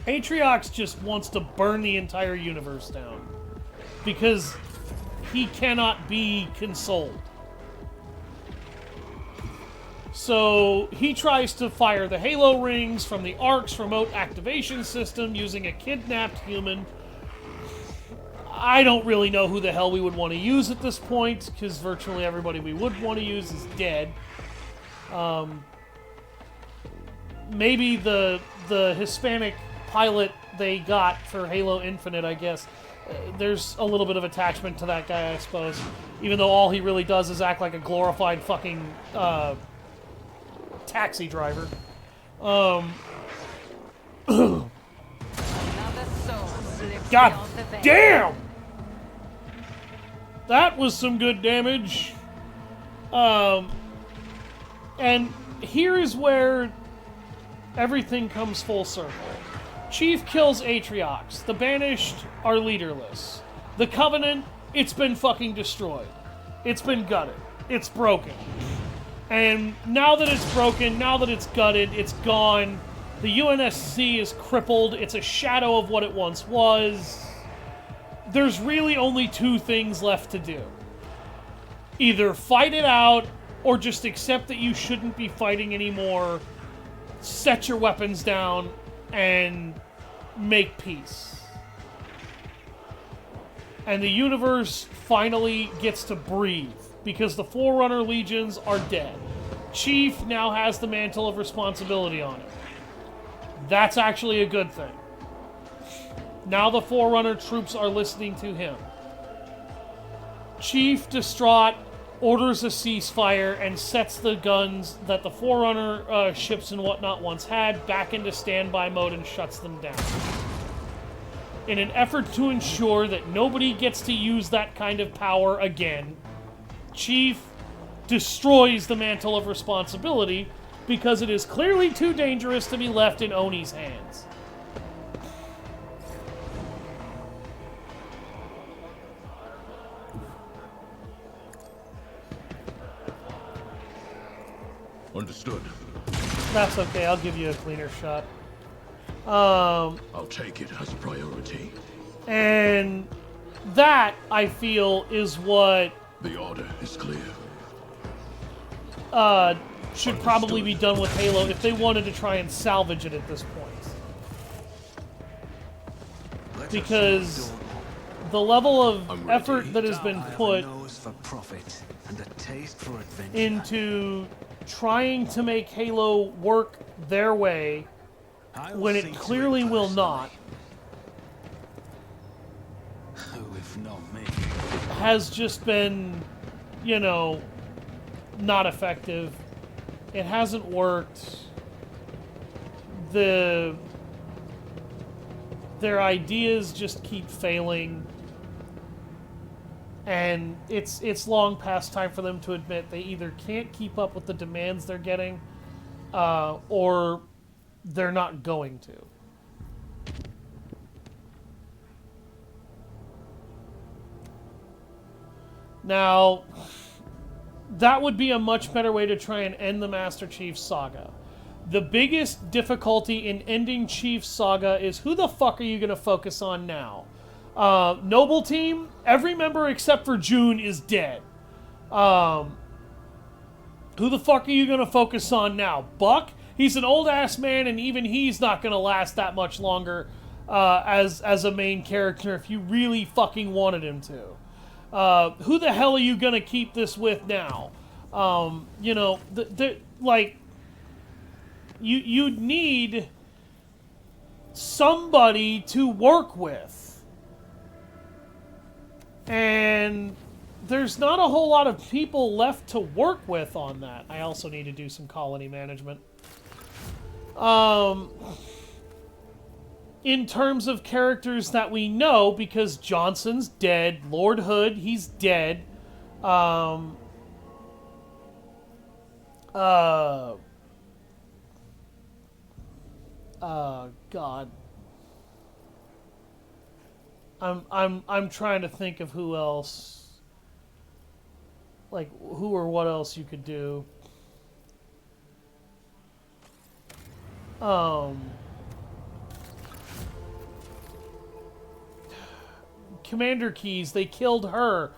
Atriox just wants to burn the entire universe down. Because he cannot be consoled. So he tries to fire the Halo rings from the Ark's remote activation system using a kidnapped human. I don't really know who the hell we would want to use at this point, because virtually everybody we would want to use is dead. Maybe the Hispanic pilot they got for Halo Infinite, I guess. There's a little bit of attachment to that guy, I suppose. Even though all he really does is act like a glorified fucking taxi driver. God damn! that was some good damage. And here is where everything comes full circle. Chief kills Atriox. The Banished are leaderless. The Covenant, it's been fucking destroyed. It's been gutted. It's broken. And now that it's broken, now that it's gutted, it's gone. The UNSC is crippled. It's a shadow of what it once was. There's really only two things left to do. Either fight it out, or just accept that you shouldn't be fighting anymore, set your weapons down, and make peace. And the universe finally gets to breathe, because the Forerunner legions are dead. Chief now has the mantle of responsibility on him. That's actually a good thing. Now the Forerunner troops are listening to him. Chief, distraught, orders a ceasefire and sets the guns that the Forerunner ships and whatnot once had back into standby mode and shuts them down. In an effort to ensure that nobody gets to use that kind of power again, Chief destroys the Mantle of Responsibility because it is clearly too dangerous to be left in Oni's hands. Understood. That's okay, I'll give you a cleaner shot. I'll take it as a priority. And that, I feel, is what The order is clear. should probably be done with Halo if they wanted to try and salvage it at this point. Because the level of effort that has been put into trying to make Halo work their way when it clearly will not has just been, you know, not effective. It hasn't worked. Their ideas just keep failing. And it's long past time for them to admit they either can't keep up with the demands they're getting, or they're not going to. Now, that would be a much better way to try and end the Master Chief Saga. The biggest difficulty in ending Chief's saga is who the fuck are you going to focus on now? Noble Team, every member except for June is dead. Who the fuck are you going to focus on now? Buck? He's an old-ass man, and even he's not going to last that much longer as a main character if you really fucking wanted him to. Who the hell are you going to keep this with now? You know, like... You need somebody to work with. And there's not a whole lot of people left to work with on that. I also need to do some colony management. In terms of characters that we know, because Johnson's dead, Lord Hood, he's dead. God. I'm trying to think of who else, like who or what else you could do. Commander Keys, they killed her.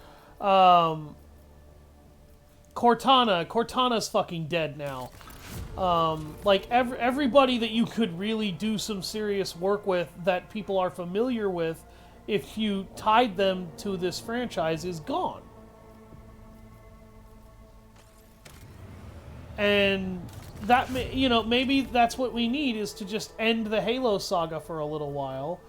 Cortana's fucking dead now. Like everybody that you could really do some serious work with that people are familiar with if you tied them to this franchise is gone. And that, you know, maybe that's what we need, is to just end the Halo saga for a little while.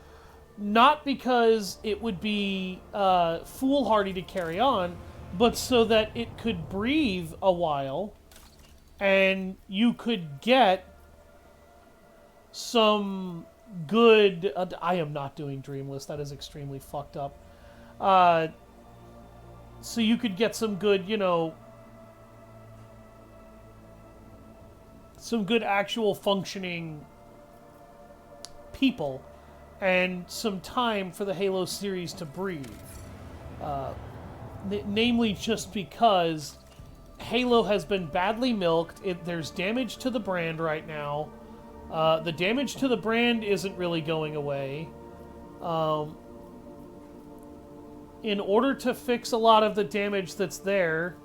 Not because it would be foolhardy to carry on, but so that it could breathe a while. And you could get some good... I am not doing Dreamless. That is extremely fucked up. so you could get some good, some good actual functioning people and some time for the Halo series to breathe. Namely, just because Halo has been badly milked. There's damage to the brand right now. The damage to the brand isn't really going away. In order to fix a lot of the damage that's there,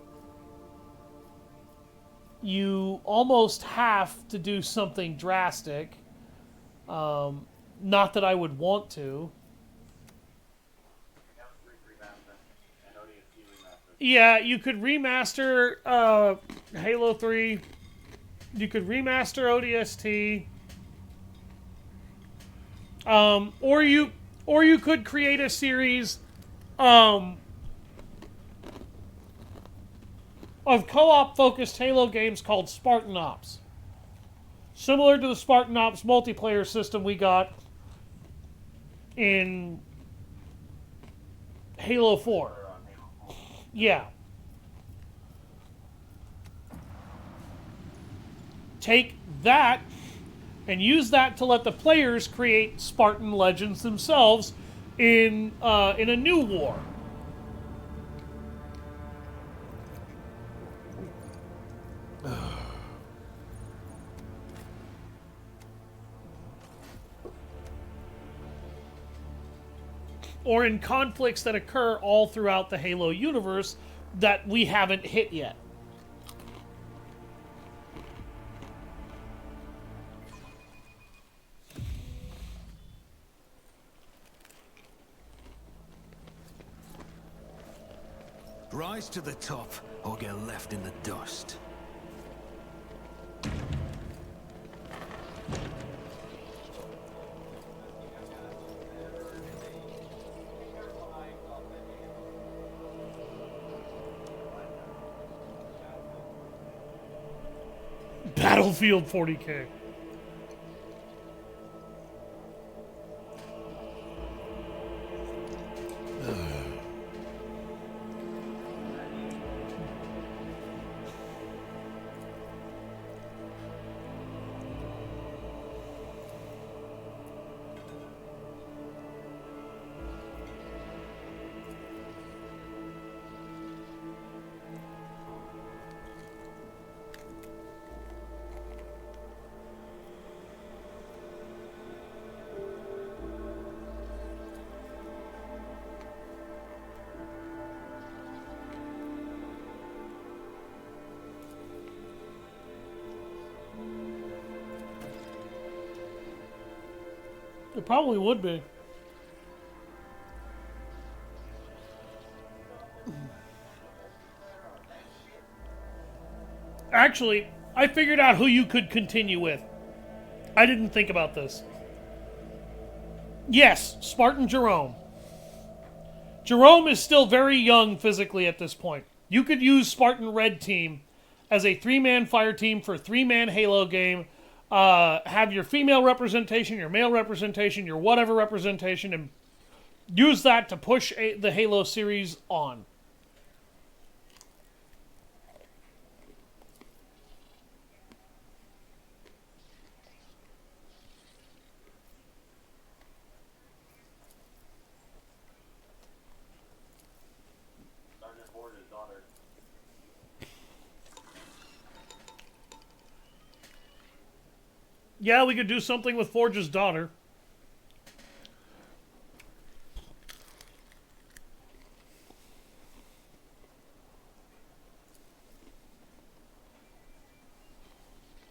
you almost have to do something drastic. Not that I would want to. Yeah, you could remaster Halo 3. You could remaster ODST. Or you could create a series of co-op focused Halo games called Spartan Ops. Similar to the Spartan Ops multiplayer system we got in Halo 4. Yeah. Take that and use that to let the players create Spartan legends themselves in a new war. Or in conflicts that occur all throughout the Halo universe that we haven't hit yet. Rise to the top or get left in the dust. Battlefield 40K. It probably would be. Actually, I figured out who you could continue with. I didn't think about this. Yes, Spartan Jerome. Jerome is still very young physically at this point. You could use Spartan Red Team as a 3-man fire team for a 3-man Halo game. Have your female representation, your male representation, your whatever representation, and use that to push the Halo series on. Yeah, we could do something with Forge's daughter.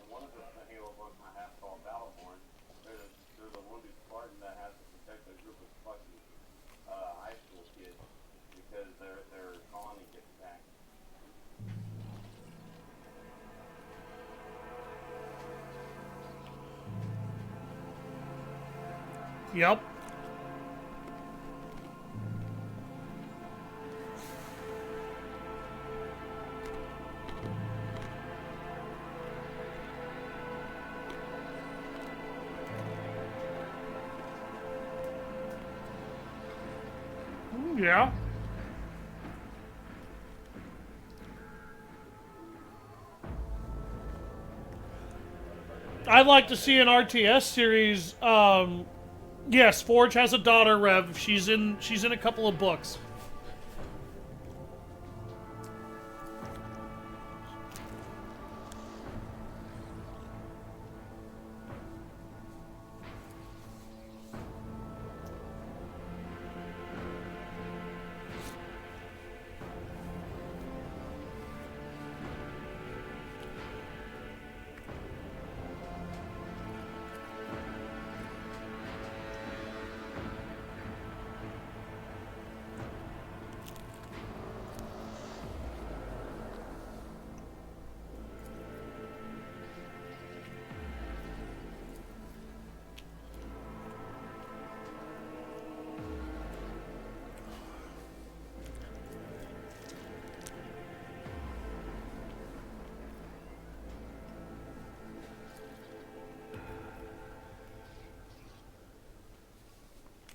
One of the Halo books I have called Battleborn, there's a wounded Spartan that has to protect a group of fucking high school kids because their colony gets attacked. Yep. Yeah. I'd like to see an RTS series. Yes, Forge has a daughter, Rev. She's in a couple of books.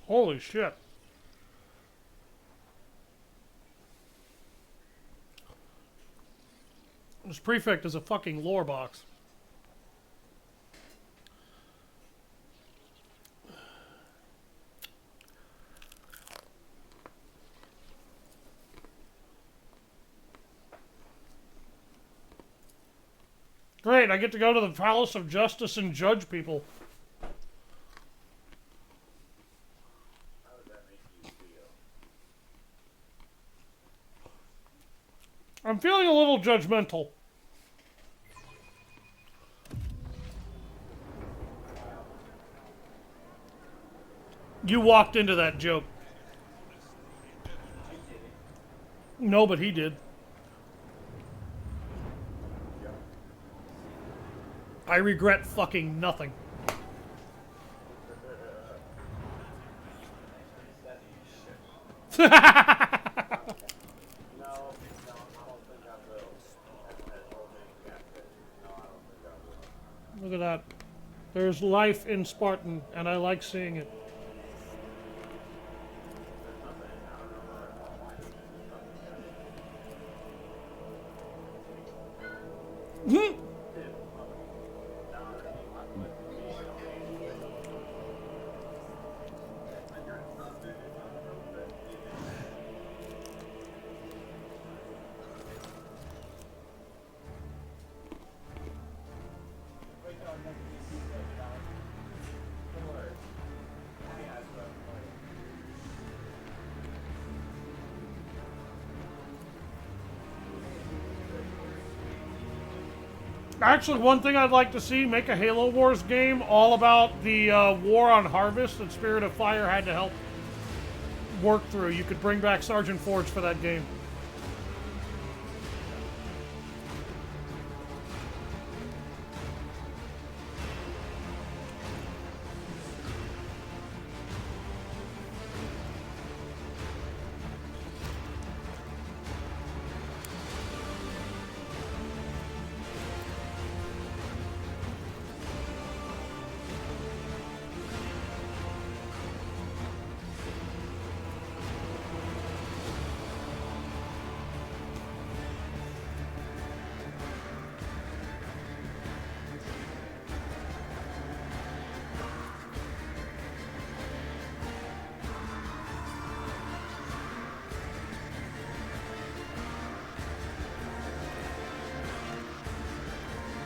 Holy shit. This prefect is a fucking lore box. Great, I get to go to the Palace of Justice and judge people. How does that make you feel? I'm feeling a little judgmental. You walked into that joke. No, but he did. I regret fucking nothing. No, I don't think I will. That whole thing got fit. No, I don't think I will. Look at that. There's life in Spartan, and I like seeing it. Actually, one thing I'd like to see, make a Halo Wars game all about the war on Harvest that Spirit of Fire had to help work through. You could bring back Sergeant Forge for that game.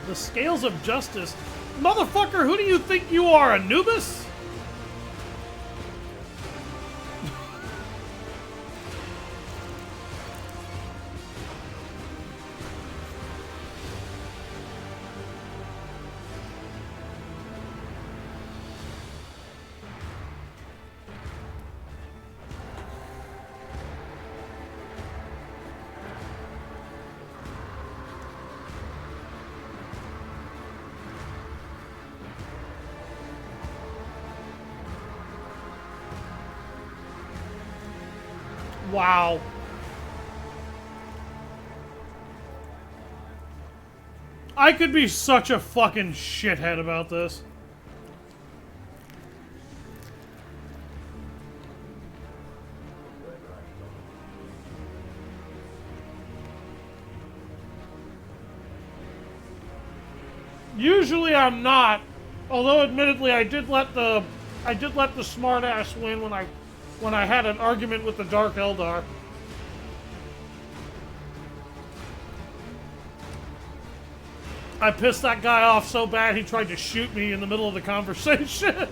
The Scales of Justice. Motherfucker, who do you think you are, Anubis? Wow. I could be such a fucking shithead about this. Usually I'm not. Although admittedly I did let the smartass win when I had an argument with the Dark Eldar. I pissed that guy off so bad he tried to shoot me in the middle of the conversation.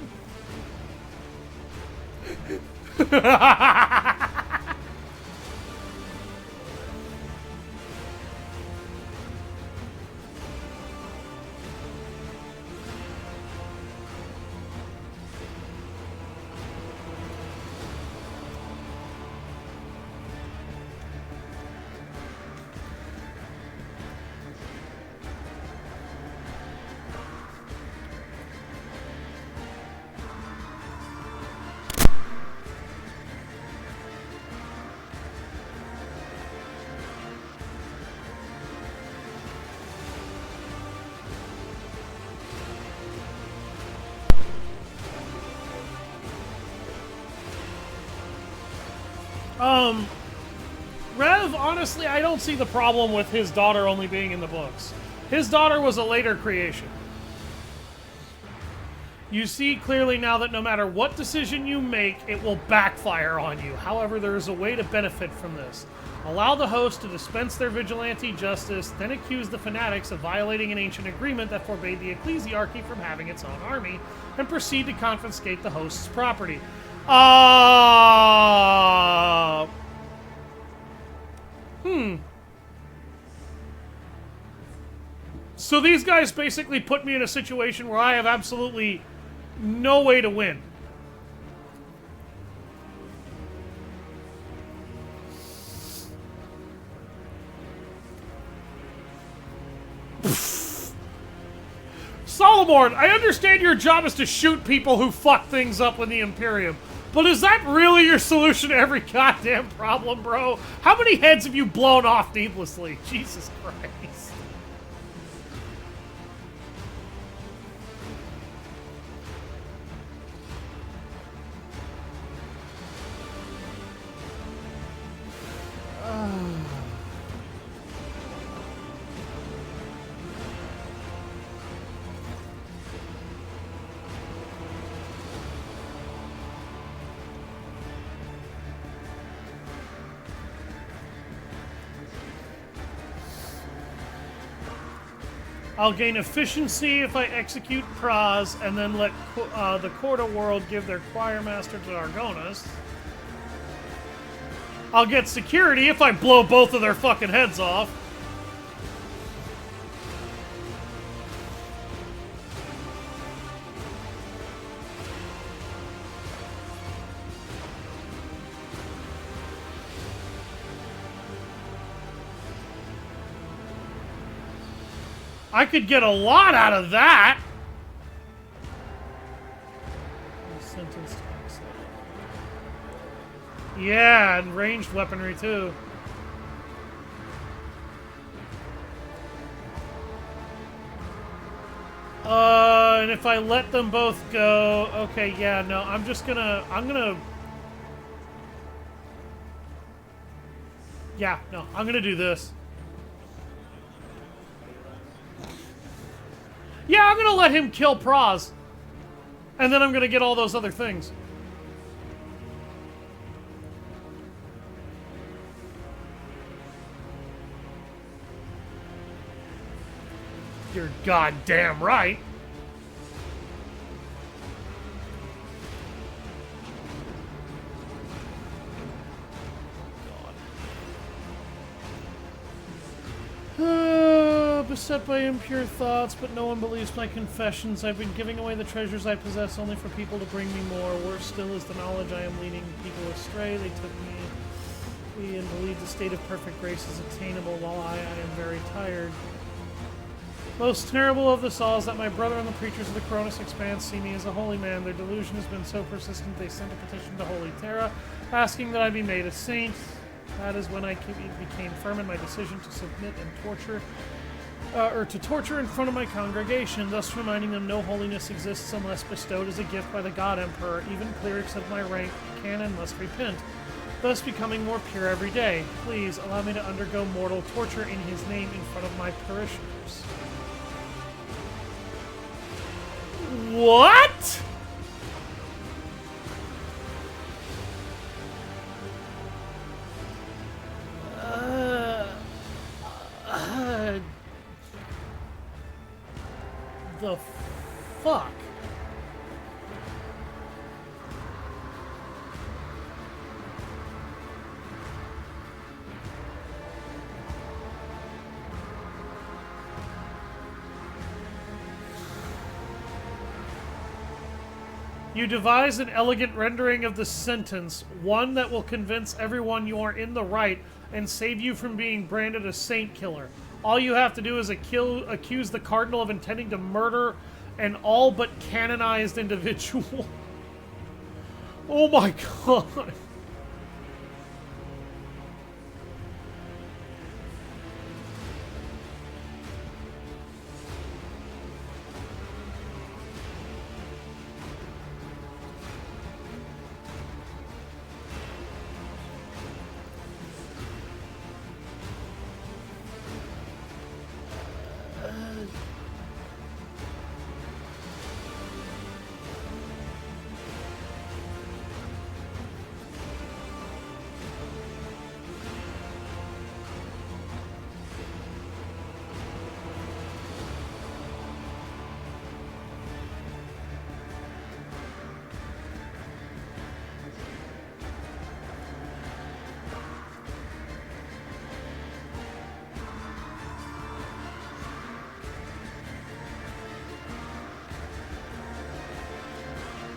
Rev, honestly, I don't see the problem with his daughter only being in the books. His daughter was a later creation. You see clearly now that no matter what decision you make, it will backfire on you. However, there is a way to benefit from this. Allow the host to dispense their vigilante justice, then accuse the fanatics of violating an ancient agreement that forbade the ecclesiarchy from having its own army, and proceed to confiscate the host's property. So these guys basically put me in a situation where I have absolutely no way to win. Solomon, I understand your job is to shoot people who fuck things up with the Imperium. But is that really your solution to every goddamn problem, bro? How many heads have you blown off needlessly? Jesus Christ. I'll gain efficiency if I execute Praz, and then let the Court of World give their choir master to Argonas. I'll get security if I blow both of their fucking heads off. I could get a lot out of that. Sentence to exile. Yeah, and ranged weaponry too. And if I let them both go, okay, yeah, no, I'm gonna do this. Yeah, I'm gonna let him kill Praz. And then I'm gonna get all those other things. You're goddamn right. Beset by impure thoughts, but no one believes my confessions. I've been giving away the treasures I possess only for people to bring me more. Worse still is the knowledge I am leading people astray. They took me and believed the state of perfect grace is attainable, while I am very tired. Most terrible of this all is that my brother and the preachers of the Cronus Expanse see me as a holy man. Their delusion has been so persistent they sent a petition to Holy Terra, asking that I be made a saint. That is when I became firm in my decision to submit and torture in front of my congregation, thus reminding them no holiness exists unless bestowed as a gift by the God Emperor. Even clerics of my rank can and must repent, thus becoming more pure every day. Please allow me to undergo mortal torture in his name in front of my parishioners. What? The fuck? You devise an elegant rendering of the sentence, one that will convince everyone you are in the right and save you from being branded a saint killer. All you have to do is accuse the cardinal of intending to murder an all but canonized individual. Oh my god.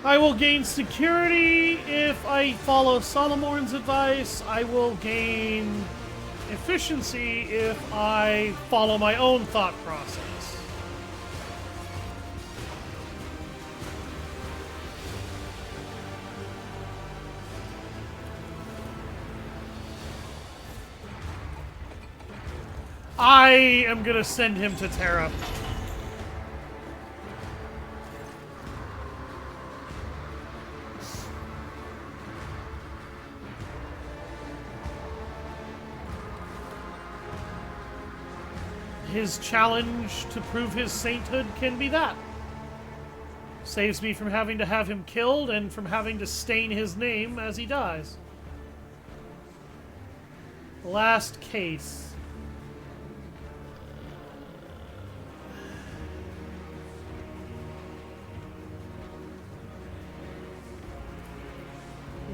I will gain security if I follow Solomorn's advice. I will gain efficiency if I follow my own thought process. I am gonna send him to Terra. His challenge to prove his sainthood can be that. Saves me from having to have him killed and from having to stain his name as he dies. Last case.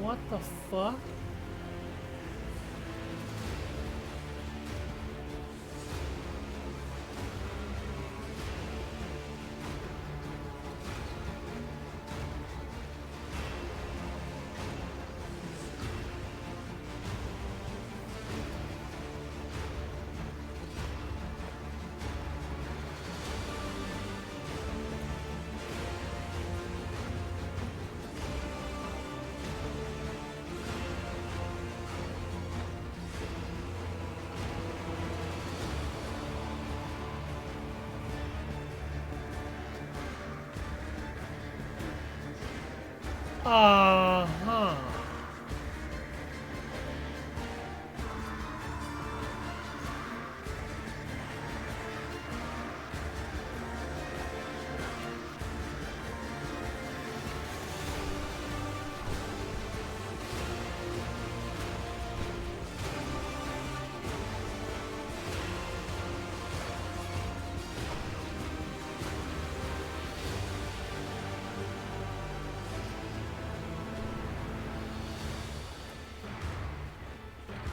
What the fuck? Uh-huh.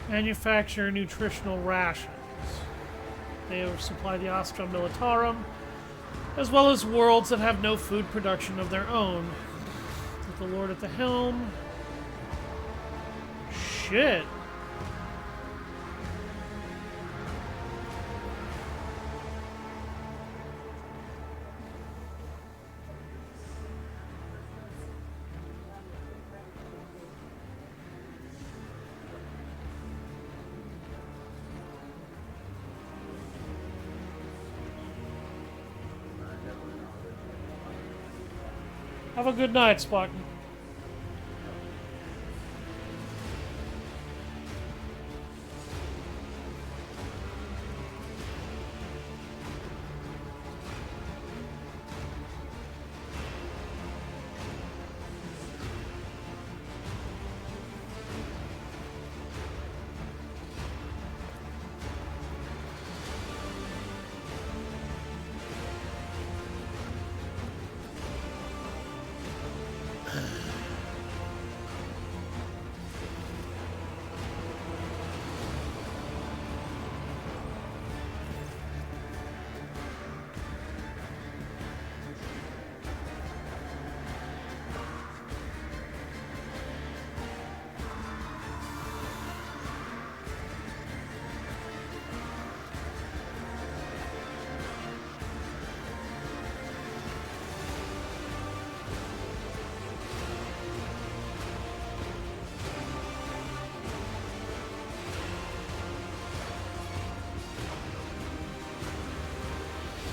Manufacture nutritional rations. They supply the Astra Militarum, as well as worlds that have no food production of their own. With the Lord at the helm. Shit. Have a good night, Spartan.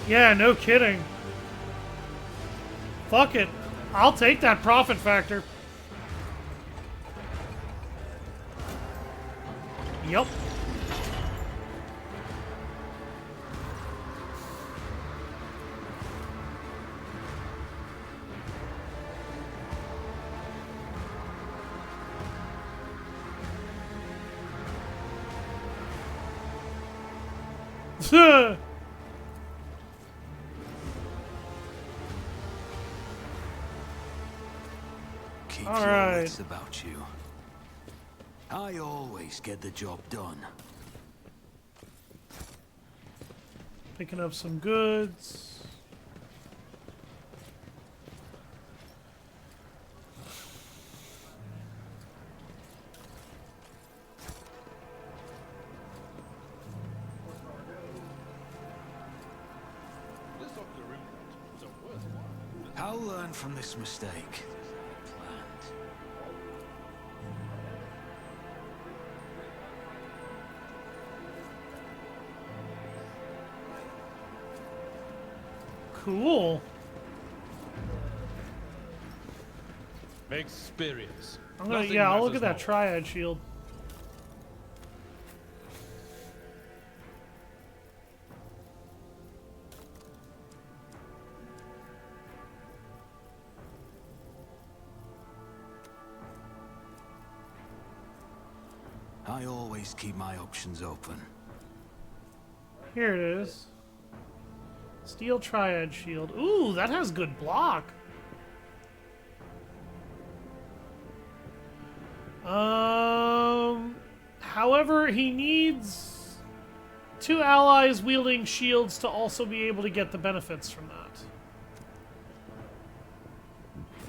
Yeah, no kidding. Fuck it. I'll take that profit factor. Yep. Keep All your right. wits about you. I always get the job done. Picking up some goods. I'll learn from this mistake. Cool. Experience. I'm gonna, Nothing yeah, I'll look matters at that more. triad shield. I always keep my options open. Here it is. Steel triad shield. Ooh, that has good block. However, he needs 2 allies wielding shields to also be able to get the benefits from that.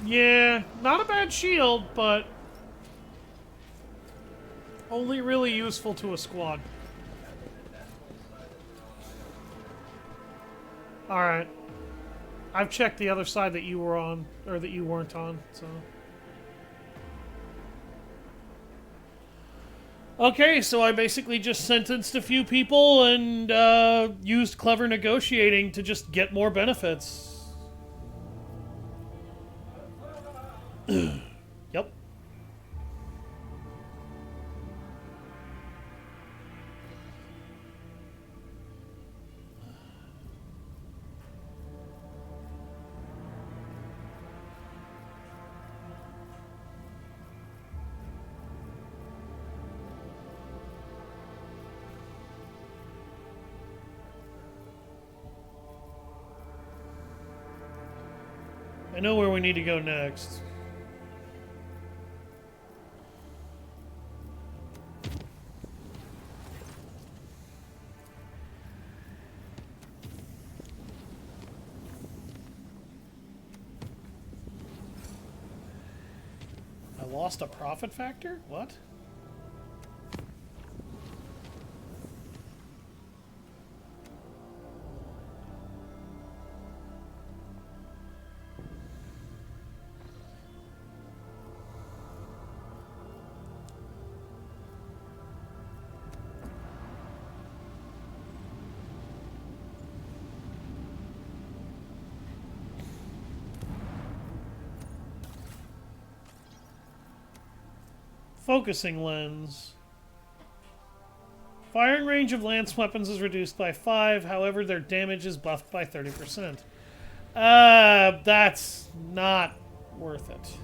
Yeah, not a bad shield, but only really useful to a squad. Alright. I've checked the other side that you were on, or that you weren't on, so... Okay, so I basically just sentenced a few people and used clever negotiating to just get more benefits. Yep. I know where we need to go next. I lost a profit factor? What? Focusing lens. Firing range of lance weapons is reduced by 5, however their damage is buffed by 30%. That's not worth it.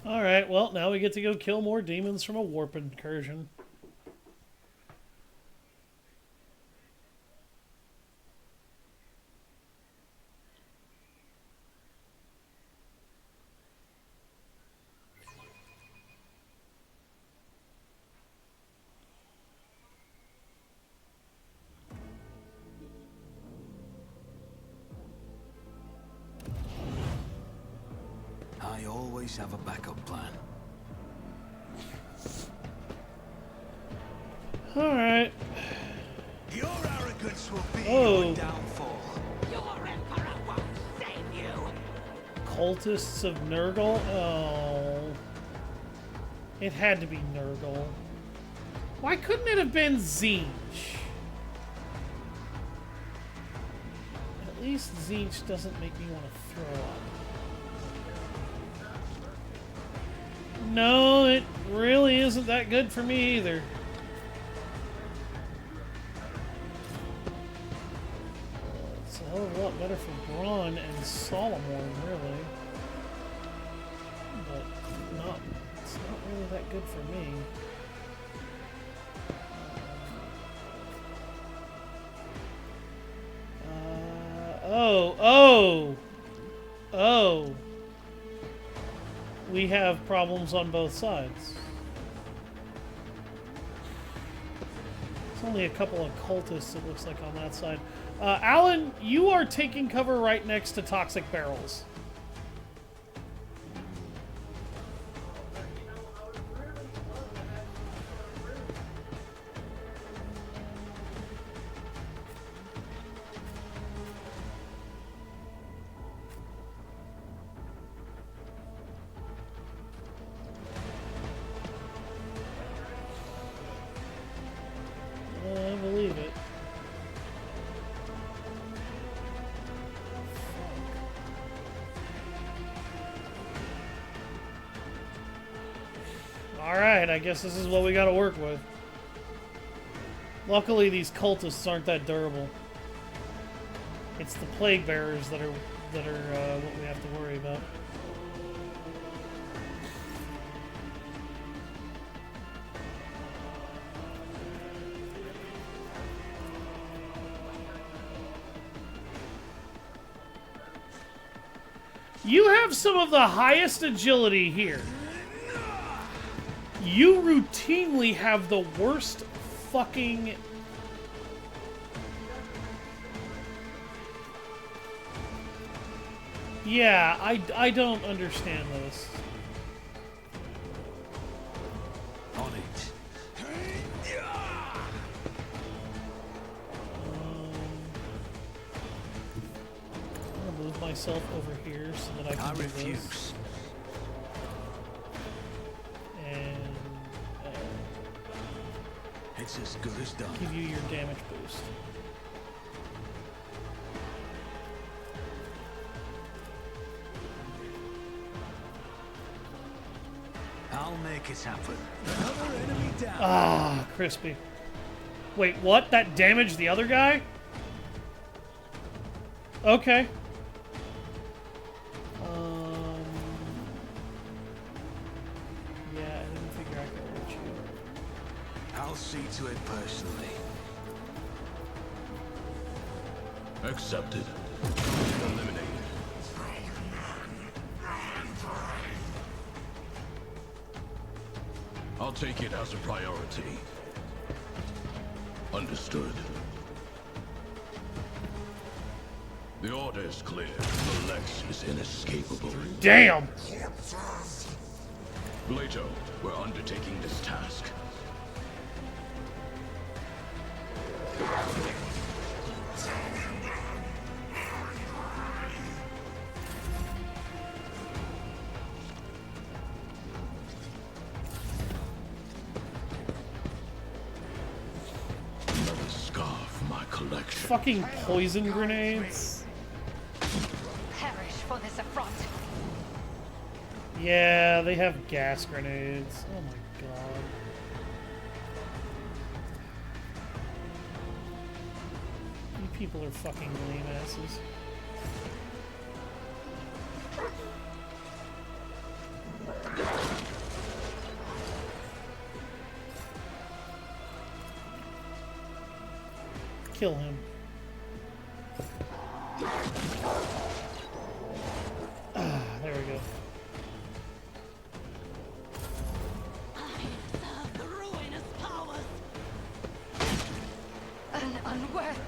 Alright, well, now we get to go kill more demons from a warp incursion. I always have a backup plan. Alright. Your arrogance will be Oh. your downfall. Your emperor won't save you. Cultists of Nurgle? Oh. It had to be Nurgle. Why couldn't it have been Zinch? At least Zinch doesn't make me want to throw up. No, it really isn't that good for me either. It's a hell of a lot better for Braun and Solomon, really. But it's not really that good for me. Oh. We have problems on both sides. It's only a couple of cultists, it looks like, on that side. Alan, you are taking cover right next to toxic barrels. I believe it. Alright, I guess this is what we gotta work with. Luckily, these cultists aren't that durable. It's the plague bearers that are what we have to worry about. You have some of the highest agility here. You routinely have the worst fucking... Yeah, I don't understand this. On it. I'm gonna move myself over here so that I can I do refuse. this. And It's as good as done. give you your damage boost. I'll make it happen. Another enemy down. Ah, crispy. Wait, what? That damaged the other guy? Okay. Yeah, I didn't figure I could reach you. I'll see to it personally. Accepted. Eliminated. I'll take it as a priority. Understood. The order is clear. The Lex is inescapable. Damn! Blato, we're undertaking this task. Another scar for my collection. Fucking poison grenades. Perish for this affront. Yeah, they have gas grenades. Oh my god. You people are fucking lame asses. kill him. Ah, there we go. The ruinous powers. An unworthy.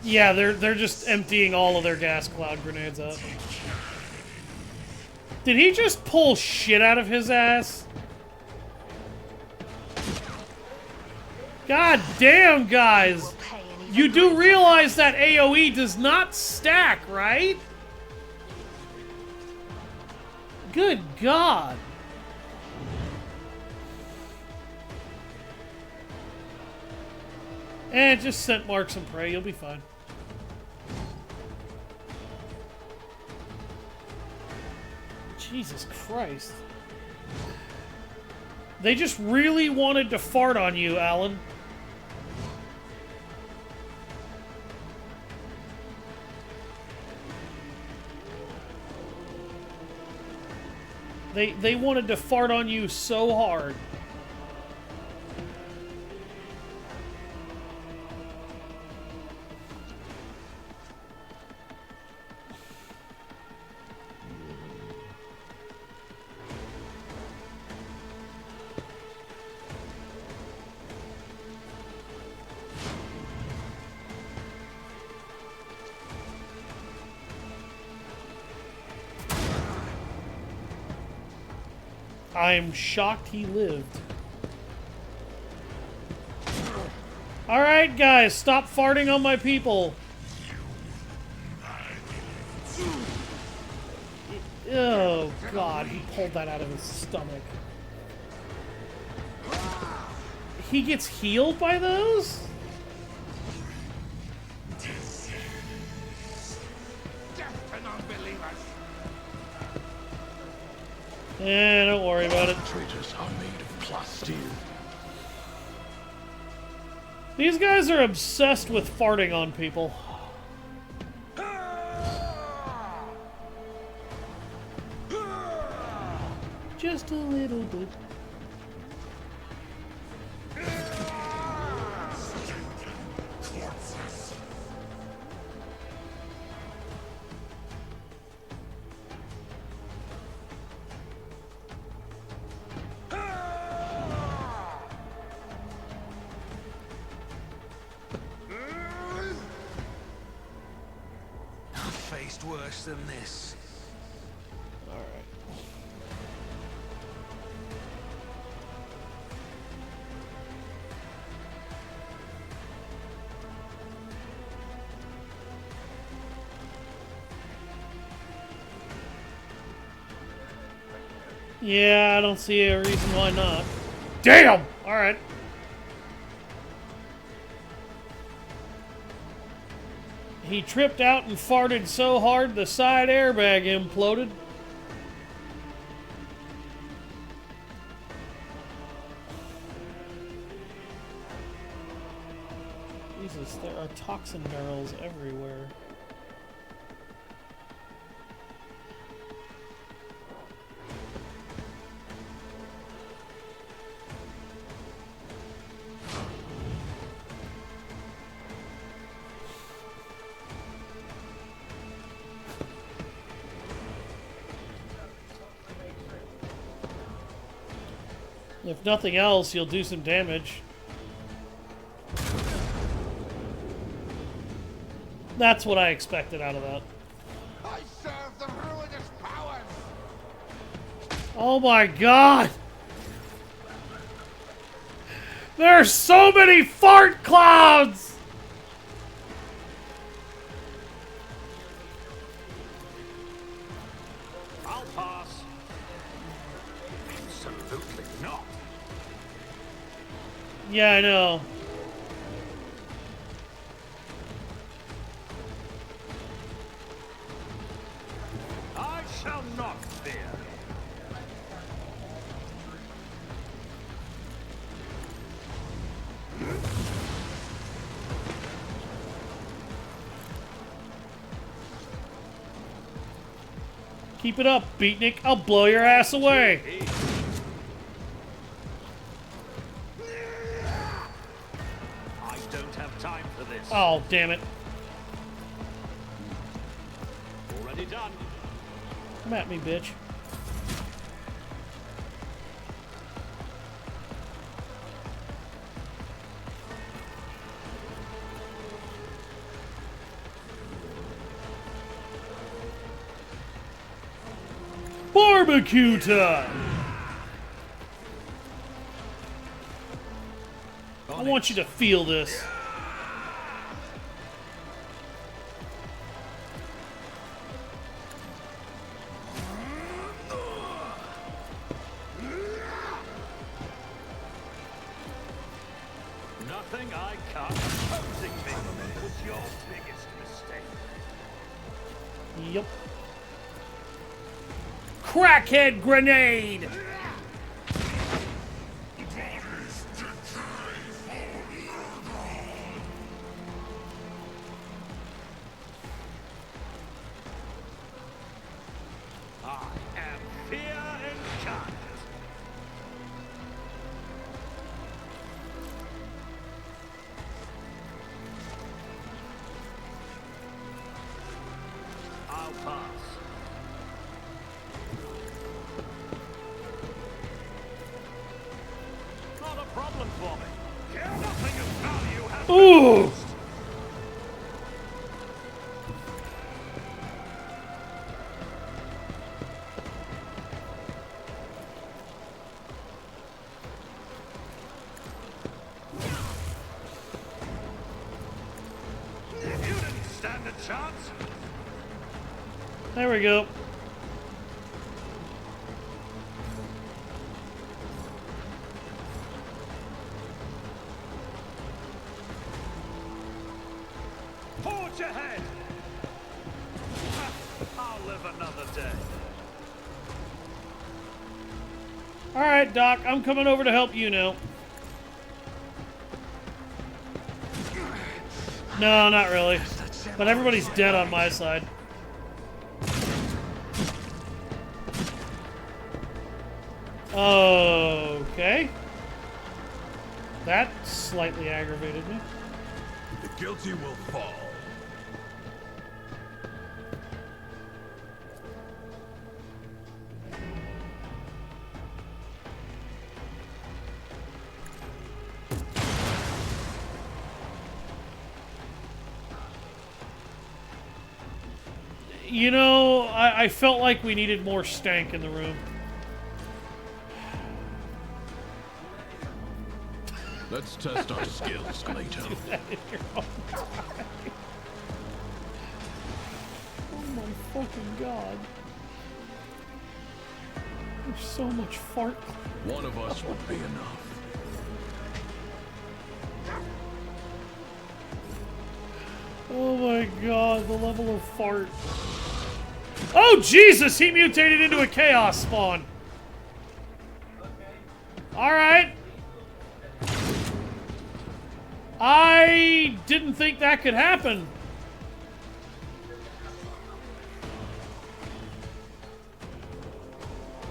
Yeah, they're just emptying all of their gas cloud grenades out. Did he just pull shit out of his ass? God damn, guys! You do realize that AoE does not stack, right? Good God. And just scent marks and pray, you'll be fine. Jesus Christ. They just really wanted to fart on you, Alan. They wanted to fart on you so hard. I'm shocked he lived. Alright, guys, stop farting on my people. Oh, God, he pulled that out of his stomach. He gets healed by those? Eh, don't worry about it. Traitors are made of plastic. These guys are obsessed with farting on people. Just a little bit. Worse than this. All right. Yeah, I don't see a reason why not. Damn! All right. He tripped out and farted so hard the side airbag imploded. Jesus, there are toxin barrels everywhere. If nothing else, you'll do some damage. That's what I expected out of that. I serve the ruinous powers. Oh my God! There are so many fart clouds! I'll pass. Absolutely not. Yeah, I know. I shall not fear. Keep it up, Beatnik. I'll blow your ass away. I don't have time for this. Oh, damn it. Already done. Come at me, bitch. Barbecue time! I want you to feel this. Nothing I can't. Opposing me was your biggest mistake. Yep. Crackhead grenade! I am fear incarnate. I'll pass. Not a problem for me. Nothing of value has been Ooh! lost. You didn't stand a chance. There we go. Forge ahead. I'll live another day. Alright, Doc, I'm coming over to help you now. No, not really. But everybody's dead on my side. Okay. That slightly aggravated me. The guilty will fall. You know, I felt like we needed more stank in the room. Let's test our skills later. Oh my fucking god. There's so much fart. One of us would be enough. Oh my god, the level of fart. Oh Jesus, he mutated into a chaos spawn. Alright. I didn't think that could happen.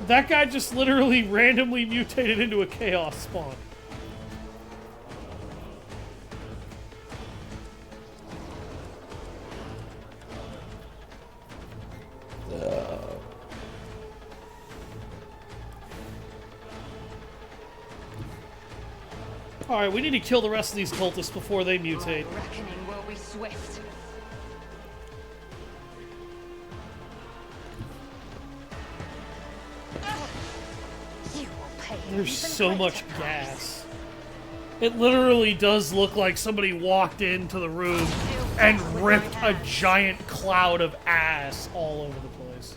That guy just literally randomly mutated into a chaos spawn. Alright, we need to kill the rest of these cultists before they mutate. Reckoning will be swift. You will pay. There's even so greater much price. gas. It literally does look like somebody walked into the room and ripped a giant cloud of ass all over the place.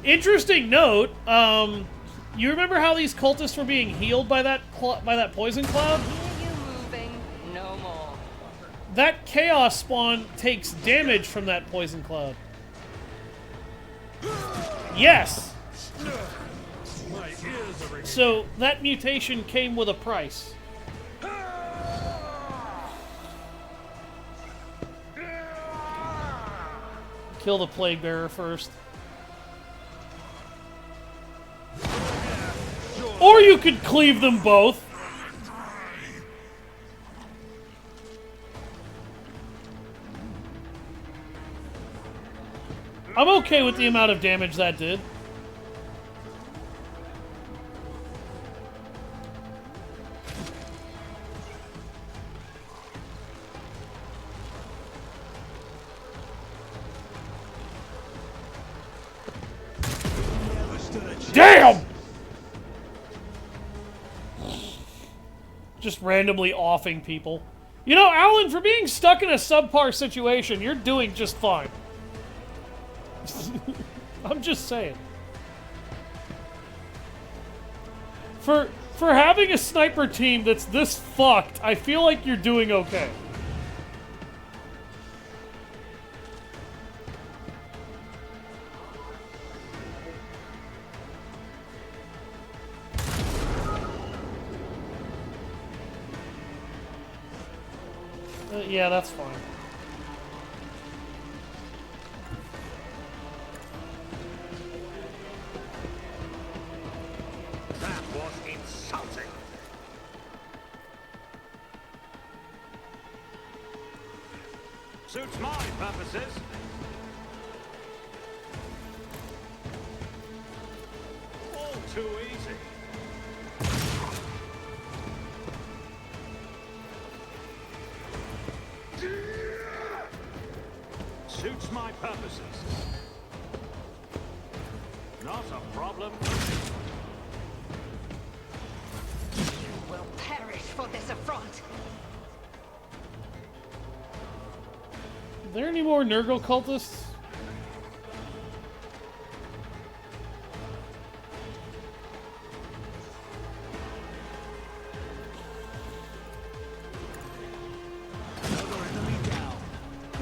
Interesting note, you remember how these cultists were being healed by that poison cloud? Hear you moving, no more. That chaos spawn takes damage from that poison cloud. Yes! So, that mutation came with a price. Kill the plague bearer first. Or you could cleave them both. I'm okay with the amount of damage that did. Damn! Just randomly offing people. You know, Alan, for being stuck in a subpar situation, you're doing just fine. I'm just saying. For having a sniper team that's this fucked, I feel like you're doing okay. Yeah, that's fine. That was insulting. Suits my purposes. All too easy. Suits my purposes. Not a problem. You will perish for this affront. Are there any more Nurgle cultists?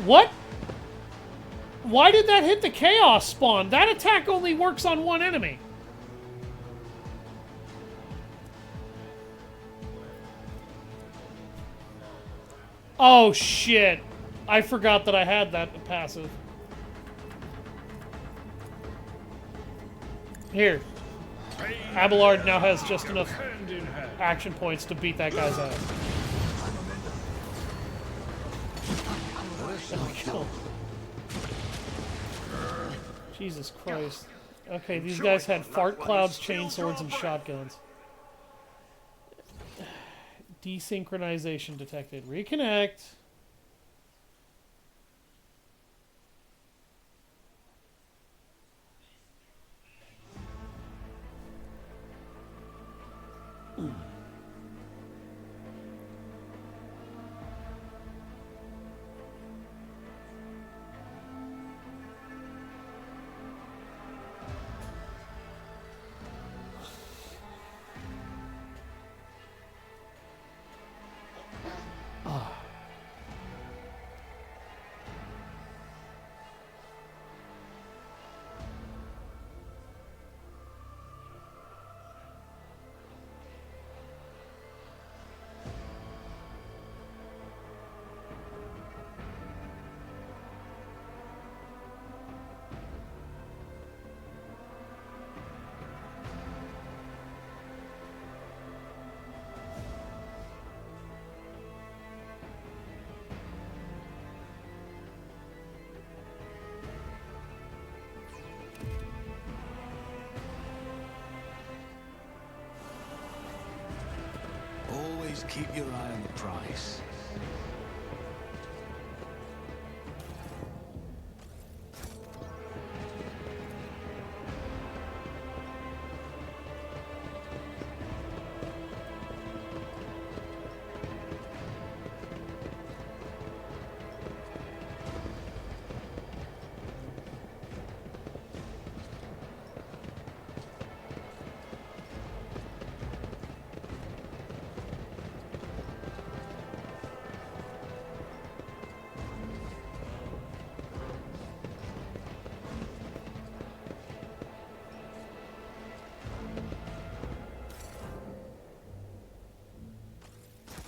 What? Why did that hit the chaos spawn? That attack only works on one enemy. Oh shit. I forgot that I had that passive. Here. Abelard now has just enough action points to beat that guy's ass. Kill. Jesus Christ. Okay, these guys had fart clouds, chainswords, and shotguns. Desynchronization detected. Reconnect. Always keep your eye on the prize.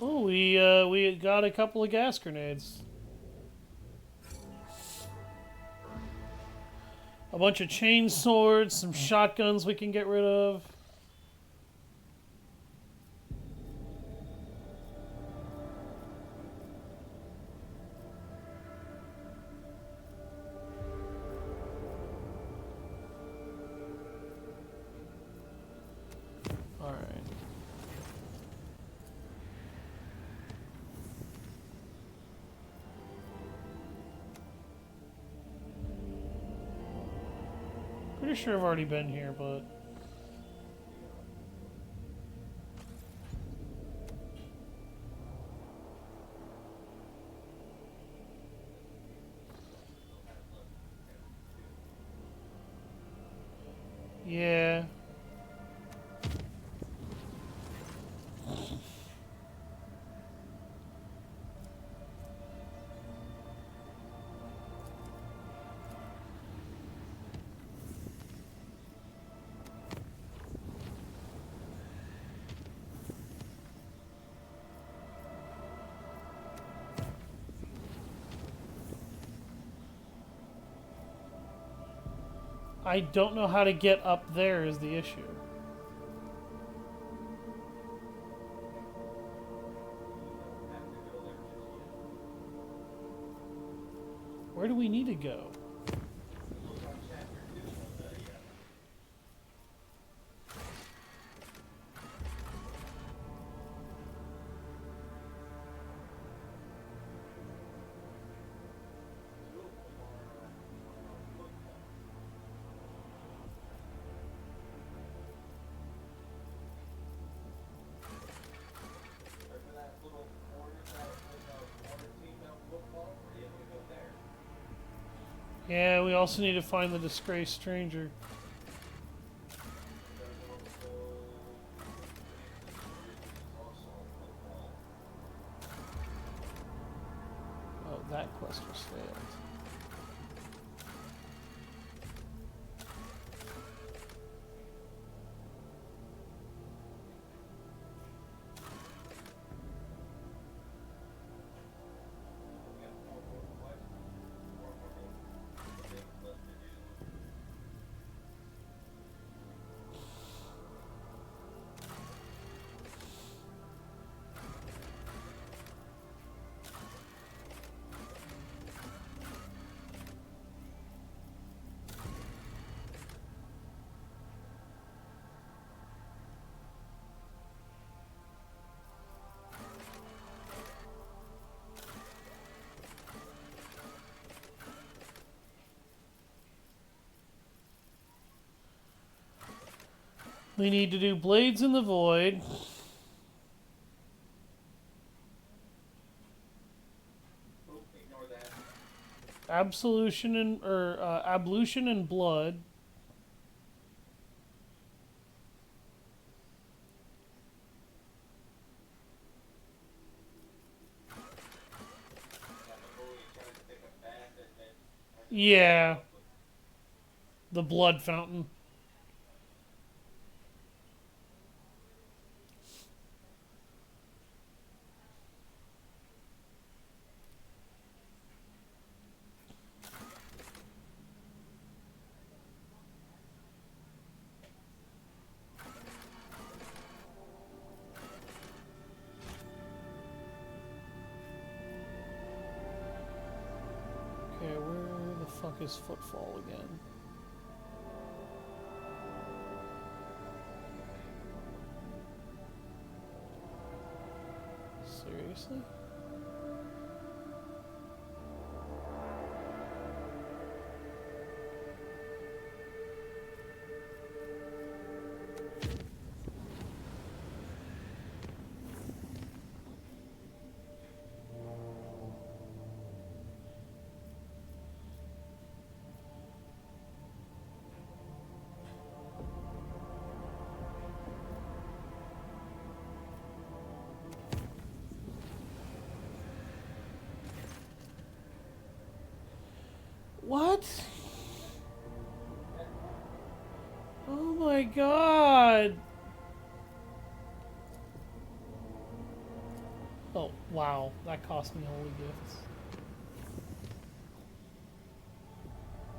Oh, we got a couple of gas grenades. A bunch of chain swords, some shotguns we can get rid of. Pretty sure I've already been here, but... Yeah. I don't know how to get up there is the issue. Where do we need to go? Yeah, we also need to find the disgraced stranger. Oh, that quest was failed. We need to do Blades in the Void. Absolution and Ablution and Blood. Yeah. The Blood Fountain. Okay, where the fuck is Footfall again? Seriously? What? Oh my god! Oh, wow. That cost me holy gifts.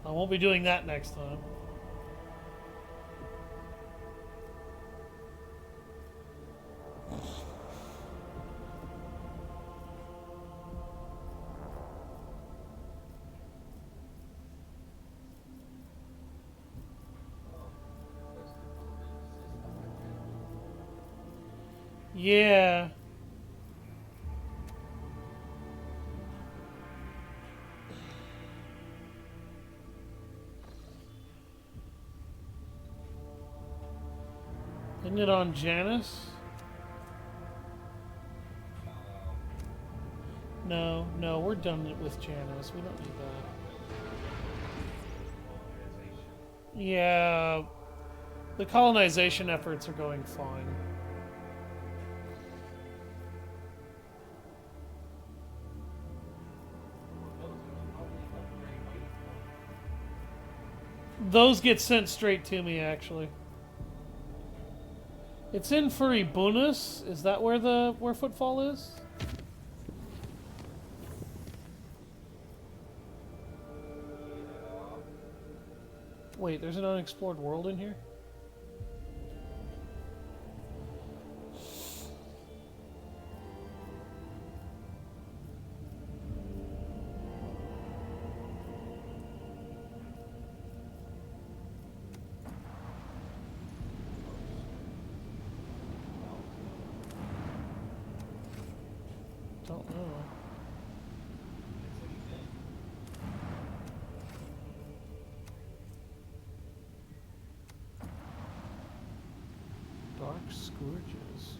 I won't be doing that next time. Yeah. Isn't it on Janus? No, no, we're done with Janus. We don't need that. Yeah, the colonization efforts are going fine. Those get sent straight to me, actually. It's in Furibunus. Is that where Footfall is? Wait, there's an unexplored world in here? Don't know. Dark Scourges.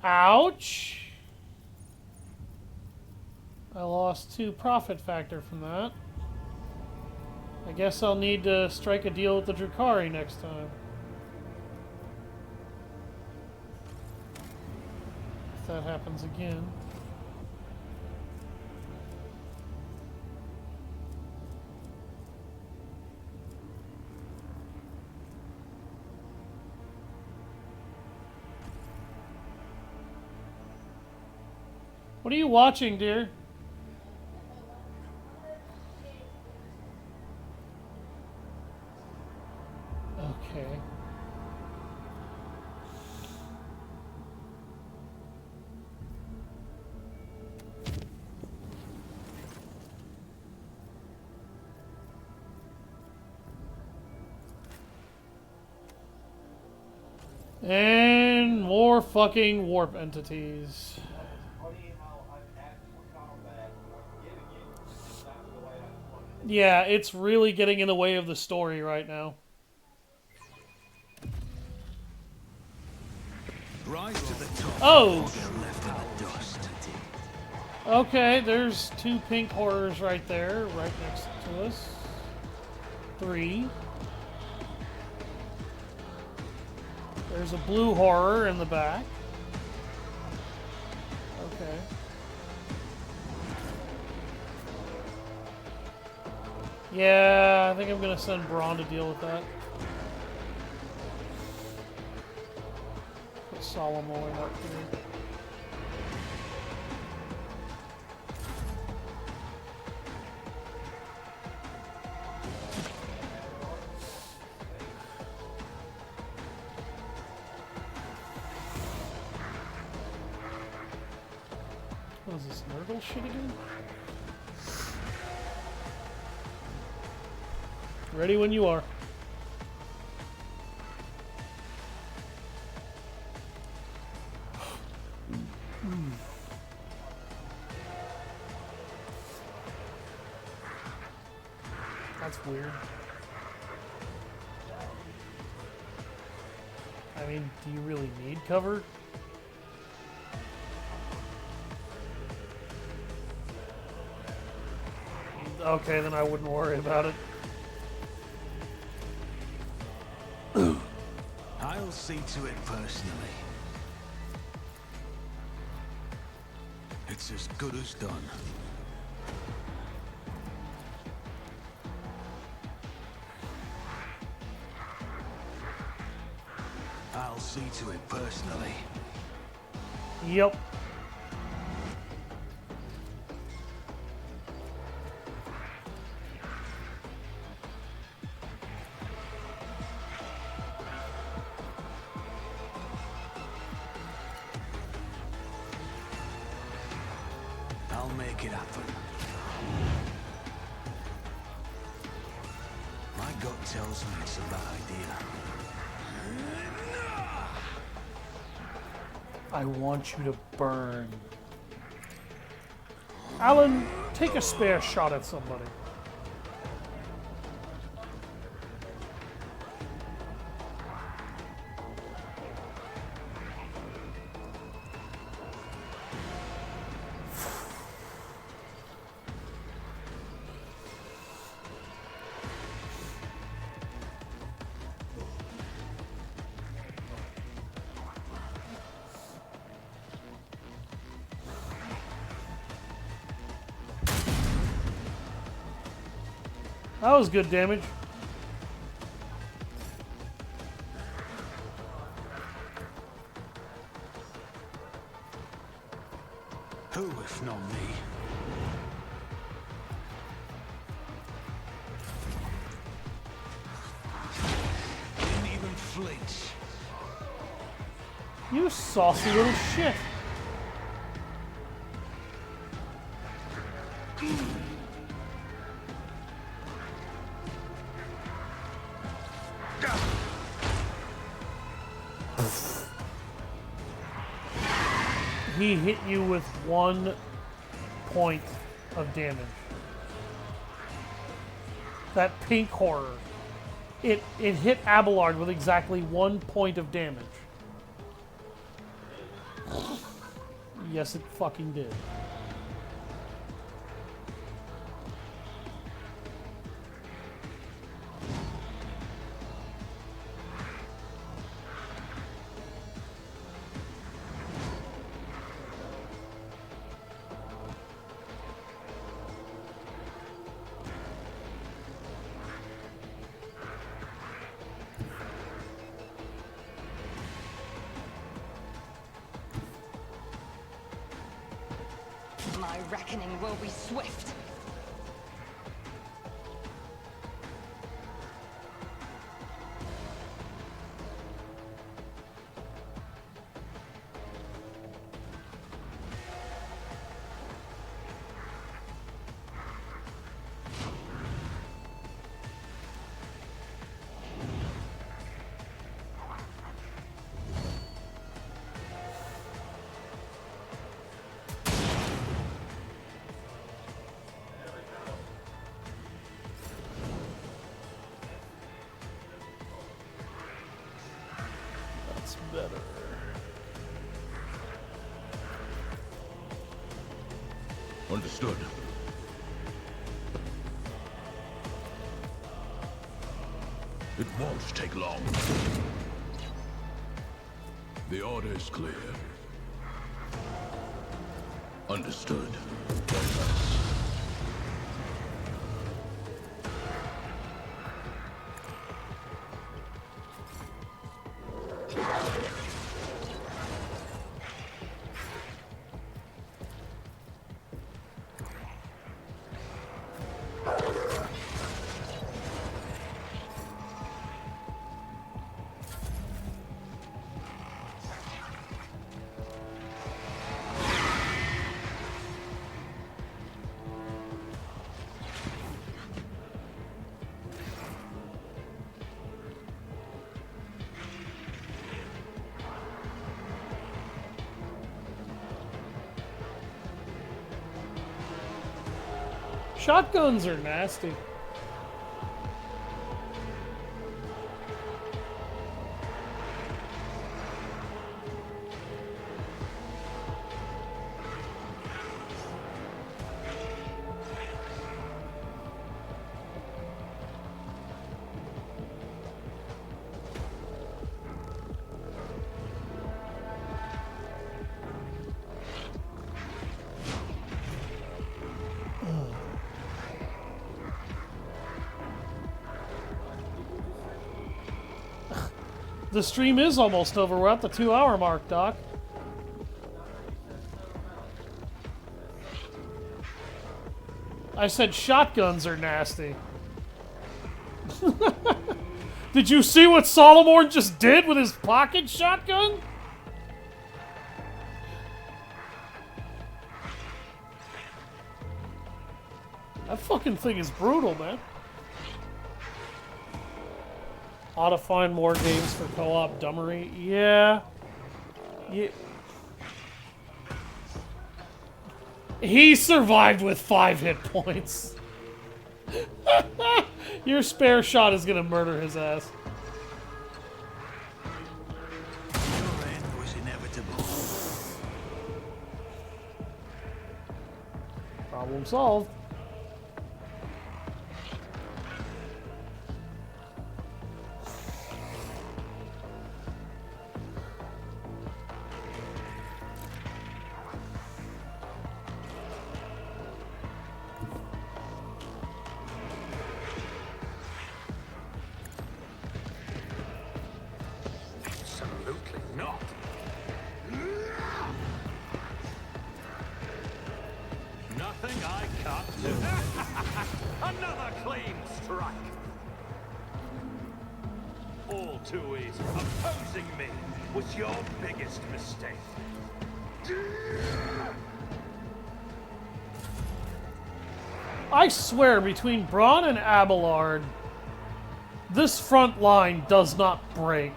Ouch! I lost 2 profit factor from that. I guess I'll need to strike a deal with the Drukhari next time. If that happens again. What are you watching, dear? Okay. And more fucking warp entities. Yeah, it's really getting in the way of the story right now. Rise to the top. Oh! They're left in the dust. Okay, there's 2 pink horrors right there, right next to us. 3. There's a blue horror in the back. Okay. Yeah, I think I'm gonna send Braun to deal with that. Put Solomon up here. What is this, Nurgle shit again? Ready when you are. That's weird. I mean, do you really need cover? Okay, then I wouldn't worry about it. I'll see to it personally. It's as good as done. see to it personally. Yep. I'll make it happen. My gut tells me it's a bad idea. I want you to burn. Alan, take a spare shot at somebody. That was good damage. Who, if not me? Didn't even flinch. You saucy little shit. He hit you with 1 point of damage. That pink horror. It hit Abelard with exactly 1 point of damage. Yes, it fucking did. My reckoning will be swift. That's better. Understood. It won't take long. The order is clear. Understood. Shotguns are nasty. The stream is almost over. We're at the 2-hour mark, Doc. I said shotguns are nasty. Did you see what Solomon just did with his pocket shotgun? That fucking thing is brutal, man. Ought to find more games for co-op dummery. Yeah. He survived with 5 hit points. Your spare shot is gonna murder his ass. Your end was inevitable. Problem solved. Absolutely not. Nothing I can't do. Another clean strike. All too easy. Opposing me was your biggest mistake. I swear, between Braun and Abelard, this front line does not break.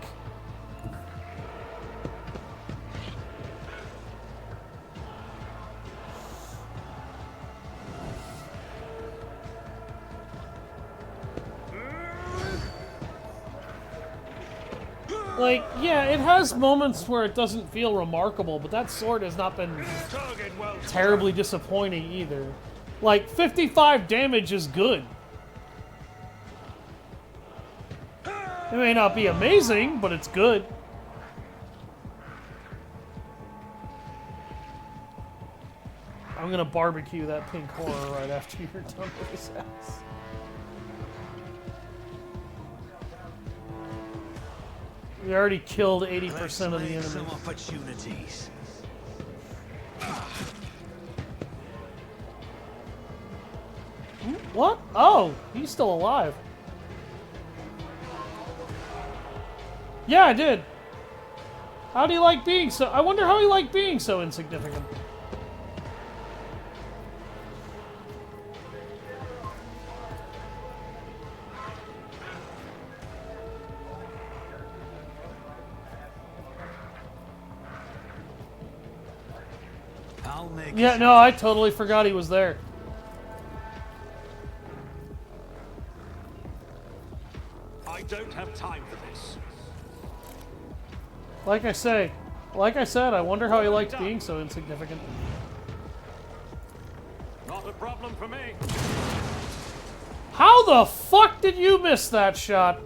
Like, yeah, it has moments where it doesn't feel remarkable, but that sword has not been Target well terribly disappointing either. Like, 55 damage is good. It may not be amazing, but it's good. I'm gonna barbecue that pink horror right after you're done with his ass. We already killed 80% of the enemy. Some opportunities. What? Oh, he's still alive. Yeah, I did. How do you like being so... I wonder how he liked being so insignificant. I'll make Yeah, no, I totally forgot he was there. I don't have time for this. Like I said, I wonder how he liked being so insignificant. Not a problem for me. How the fuck did you miss that shot?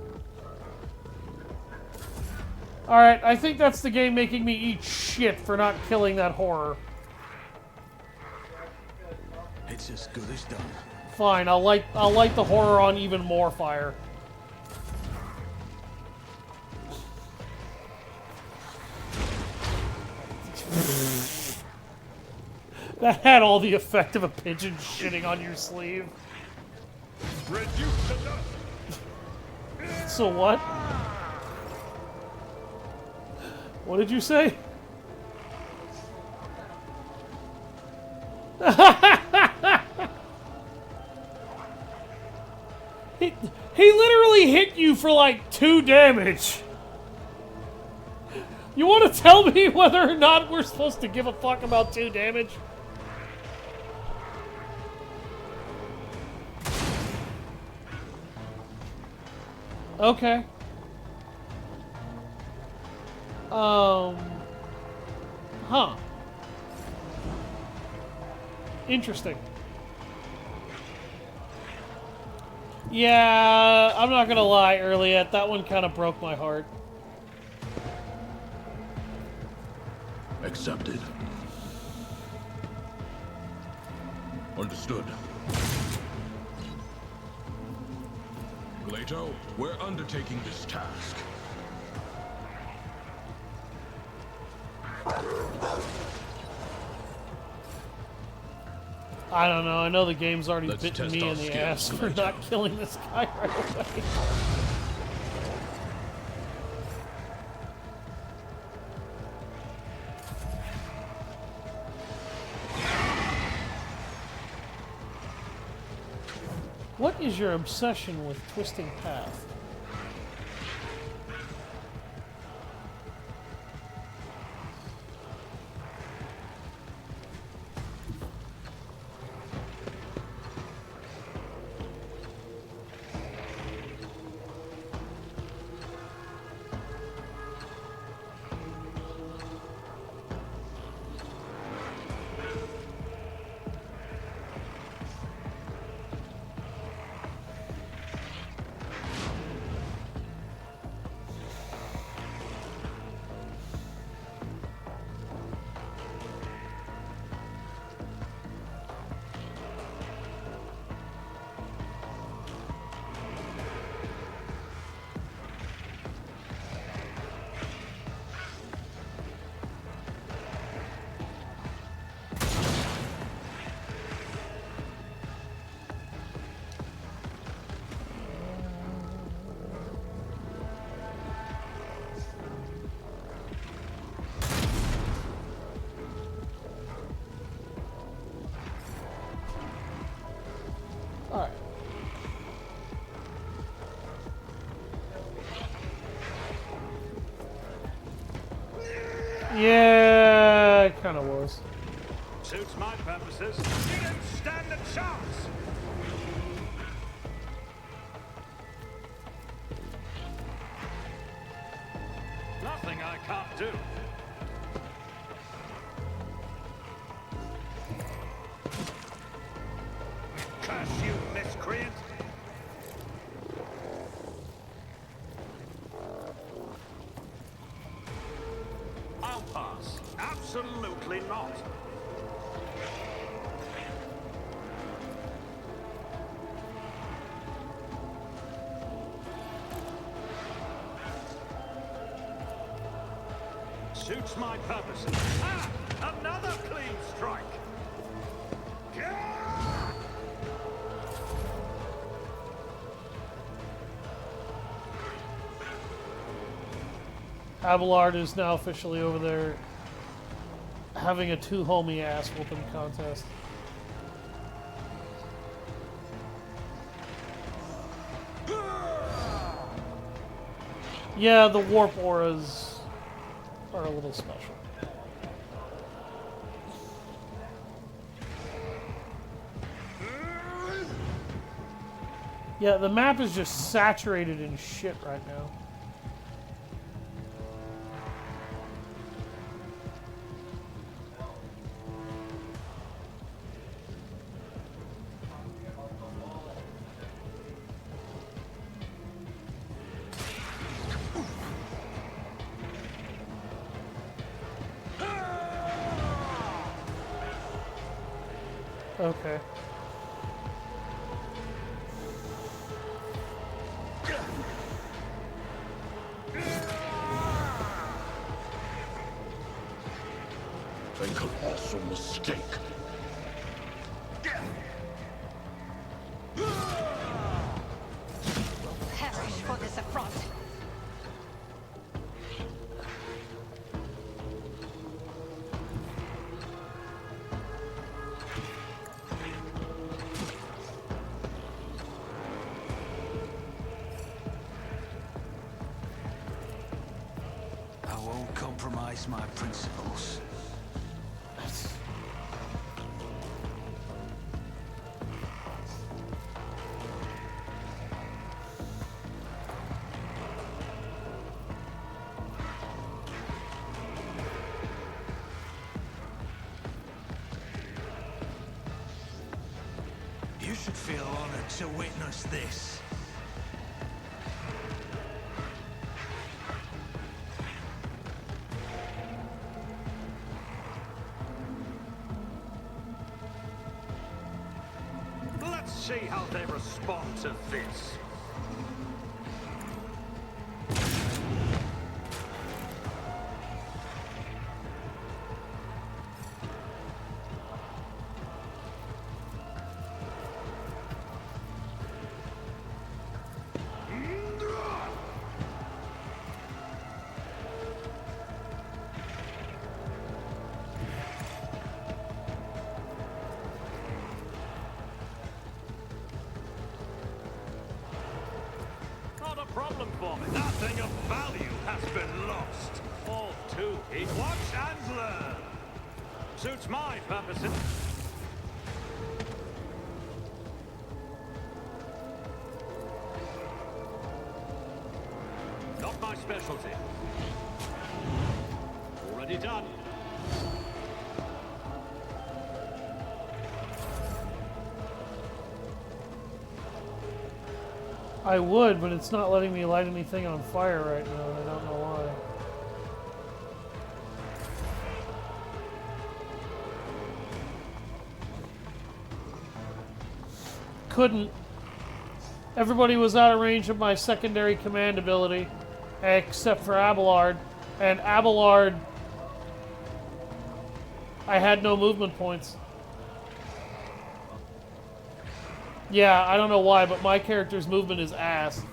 Alright, I think that's the game making me eat shit for not killing that horror. It's as good as done. Fine, I'll light the horror on even more fire. That had all the effect of a pigeon shitting on your sleeve. Reduce to dust. So what? What did you say? He literally hit you for like 2 damage. You want to tell me whether or not we're supposed to give a fuck about 2 damage? Okay. Huh. Interesting. Yeah, I'm not gonna lie, Earliet, that one kind of broke my heart. Accepted. Understood. Glato, we're undertaking this task. I don't know. I know the game's already Let's bitten test me our in the skills, ass for Major. not killing this guy right away. What is your obsession with Twisting Path? Alright. Yeah, it kind of was. Suits my purposes. You don't stand a chance! Nothing I can't do. Curse you, miscreant! I'll pass. Absolutely not. Suits my purposes. Ah! Another clean strike! Gah! Abelard is now officially over there having a two homie ass whooping contest. Yeah, the warp auras are a little special. Yeah, the map is just saturated in shit right now. Okay. They could also mistake. Perish for this affront. I won't compromise my principles. You should feel honored to witness this. Let's see how they respond to this. problem for me. Nothing of value has been lost. All too easy. Watch and learn. Suits my purposes. Not my specialty. Already done. I would, but it's not letting me light anything on fire right now, and I don't know why. Couldn't. Everybody was out of range of my secondary command ability, except for Abelard. And Abelard, I had no movement points. Yeah, I don't know why, but my character's movement is ass. See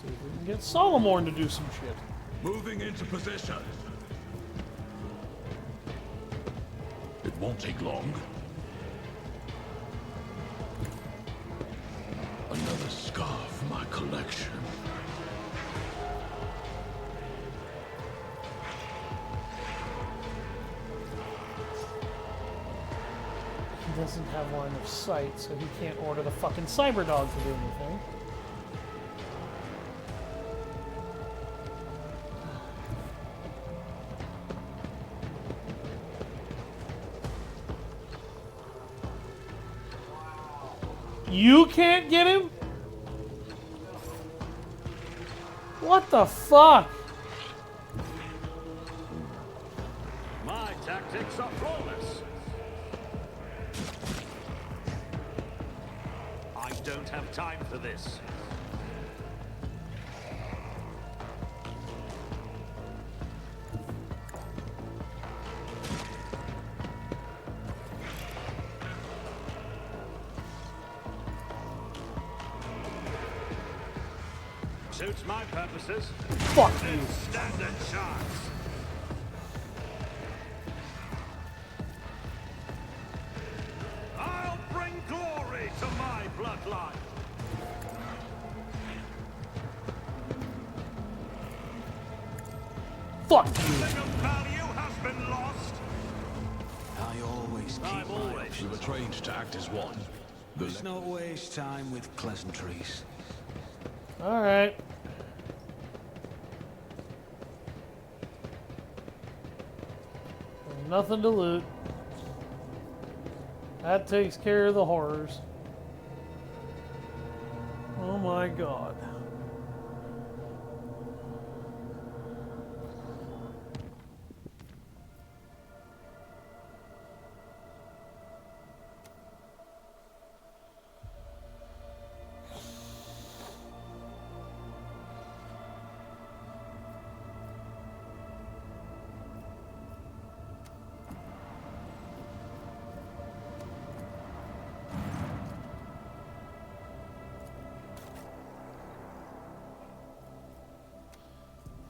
if we can get Solomorn to do some shit. Moving into position. It won't take long. Another scar for my collection. He doesn't have line of sight, so he can't order the fucking Cyberdog to do anything. You can't get him? What the fuck? My tactics are flawless. I don't have time for this. Suits my purposes. Fuck you. Stand a chance. I'll bring glory to my bloodline. Fuck you. Nothing of value has been lost. I always keep I'm my always. We were trained to act as one. Let's not waste time with pleasantries. Alright. Nothing to loot. That takes care of the horrors. Oh my god.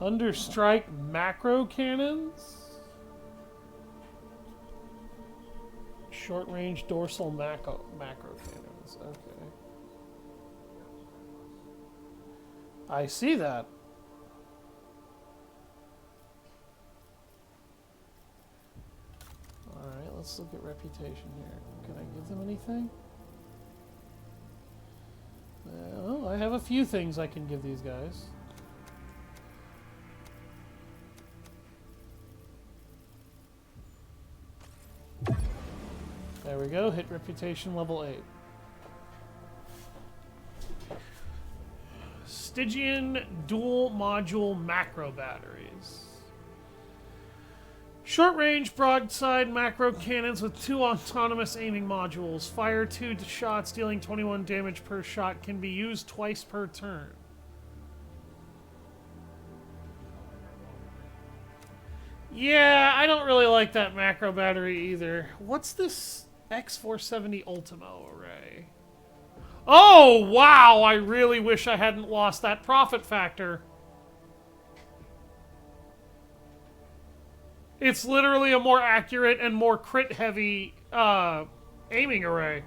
Understrike macro cannons? Short range dorsal macro cannons. Okay. I see that. Alright, let's look at reputation here. Can I give them anything? Oh, I have a few things I can give these guys. There we go, hit reputation level 8. Stygian dual module macro batteries. Short range broadside macro cannons with 2 autonomous aiming modules. Fire 2 shots dealing 21 damage per shot, can be used twice per turn. Yeah, I don't really like that macro battery either. What's this X470 Ultimo array? Oh, wow! I really wish I hadn't lost that profit factor. It's literally a more accurate and more crit-heavy aiming array.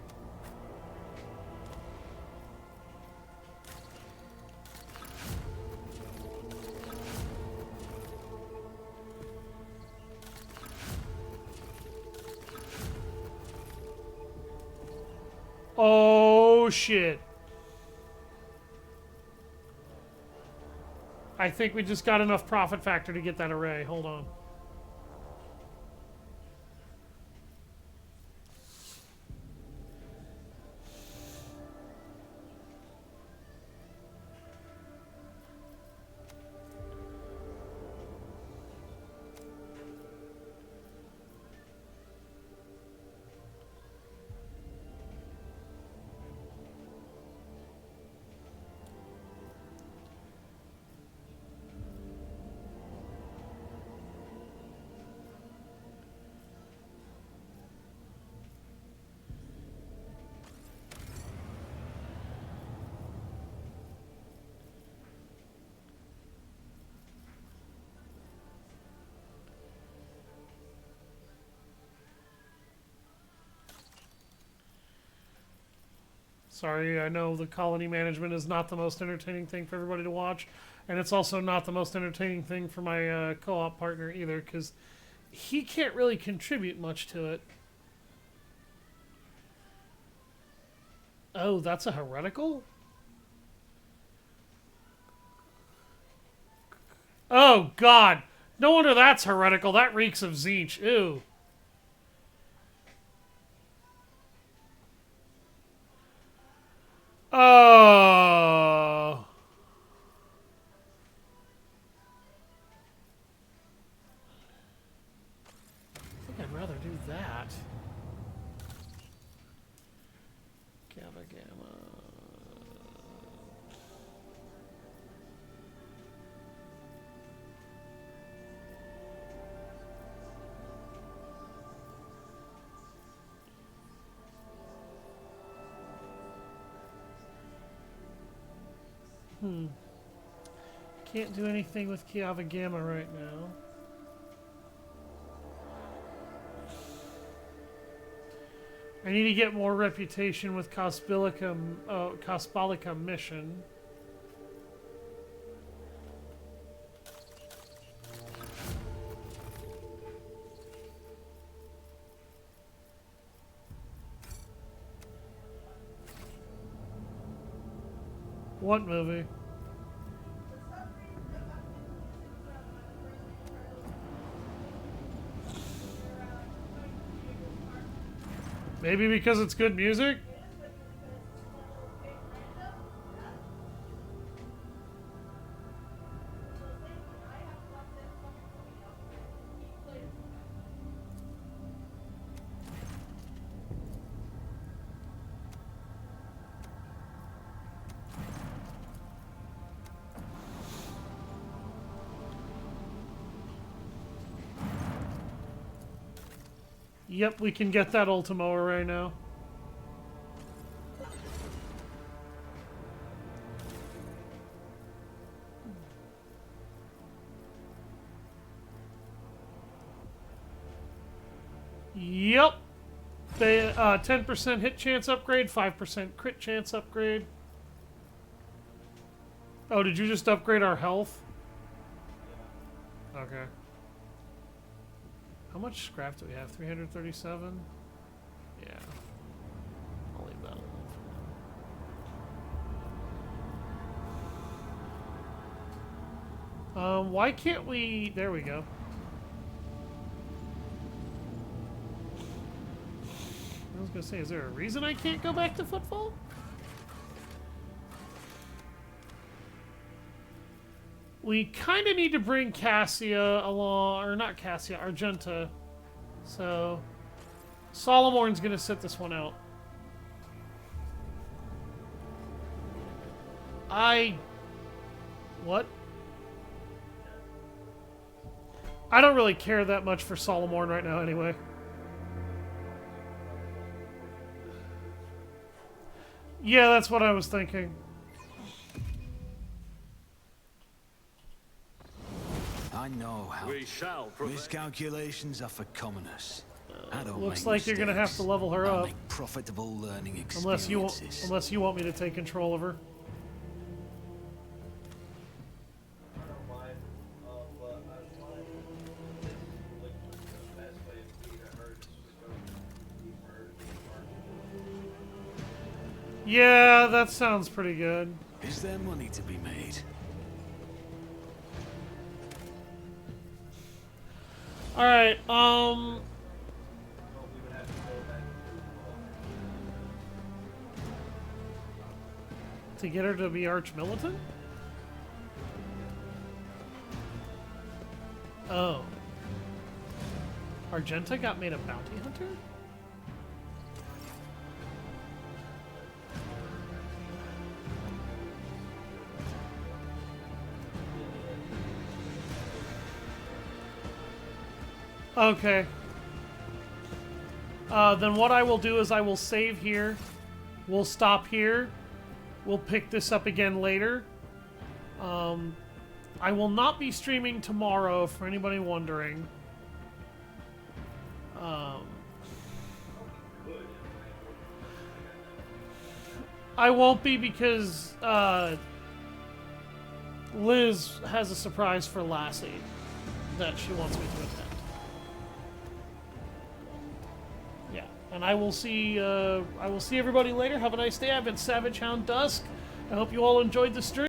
Oh, shit. I think we just got enough profit factor to get that array. Hold on. Sorry, I know the colony management is not the most entertaining thing for everybody to watch, and it's also not the most entertaining thing for my co-op partner either, because he can't really contribute much to it. Oh, that's a heretical? Oh, God. No wonder that's heretical. That reeks of Tzeentch. Ew. Oh. I think I'd rather do that. Gamma, gamma. Can't do anything with Kiava Gamma right now. I need to get more reputation with Cospolica mission. What movie? Maybe because it's good music? Yep, we can get that Ultimo array now. Yep. They 10% hit chance upgrade, 5% crit chance upgrade. Oh, did you just upgrade our health? Okay. How much scrap do we have? 337? Yeah. I'll leave that alone for now. Why can't we... There we go. I was gonna say, is there a reason I can't go back to Footfall? We kind of need to bring Cassia along, or not Cassia, Argenta. So, Solomorn's gonna sit this one out. What? I don't really care that much for Solomorn right now anyway. Yeah, that's what I was thinking. I know how. We shall prevail. Miscalculations are for commoners. I don't Looks make like you're gonna have mistakes. to level her I'll up. make profitable learning Unless you experiences. want me to take control of her. I don't mind, but I find this like the best way to beat her to switch over to keep her to be marked. Yeah, that sounds pretty good. Is there money to be made? All right. But we would have to go back To get her to be arch-militant? Oh. Argenta got made a bounty hunter? Okay. Then what I will do is I will save here. We'll stop here. We'll pick this up again later. I will not be streaming tomorrow, for anybody wondering. I won't be because Liz has a surprise for Lassie that she wants me to attend. Yeah, and I will see everybody later. Have a nice day. I've been Savage Hound Dusk. I hope you all enjoyed the stream.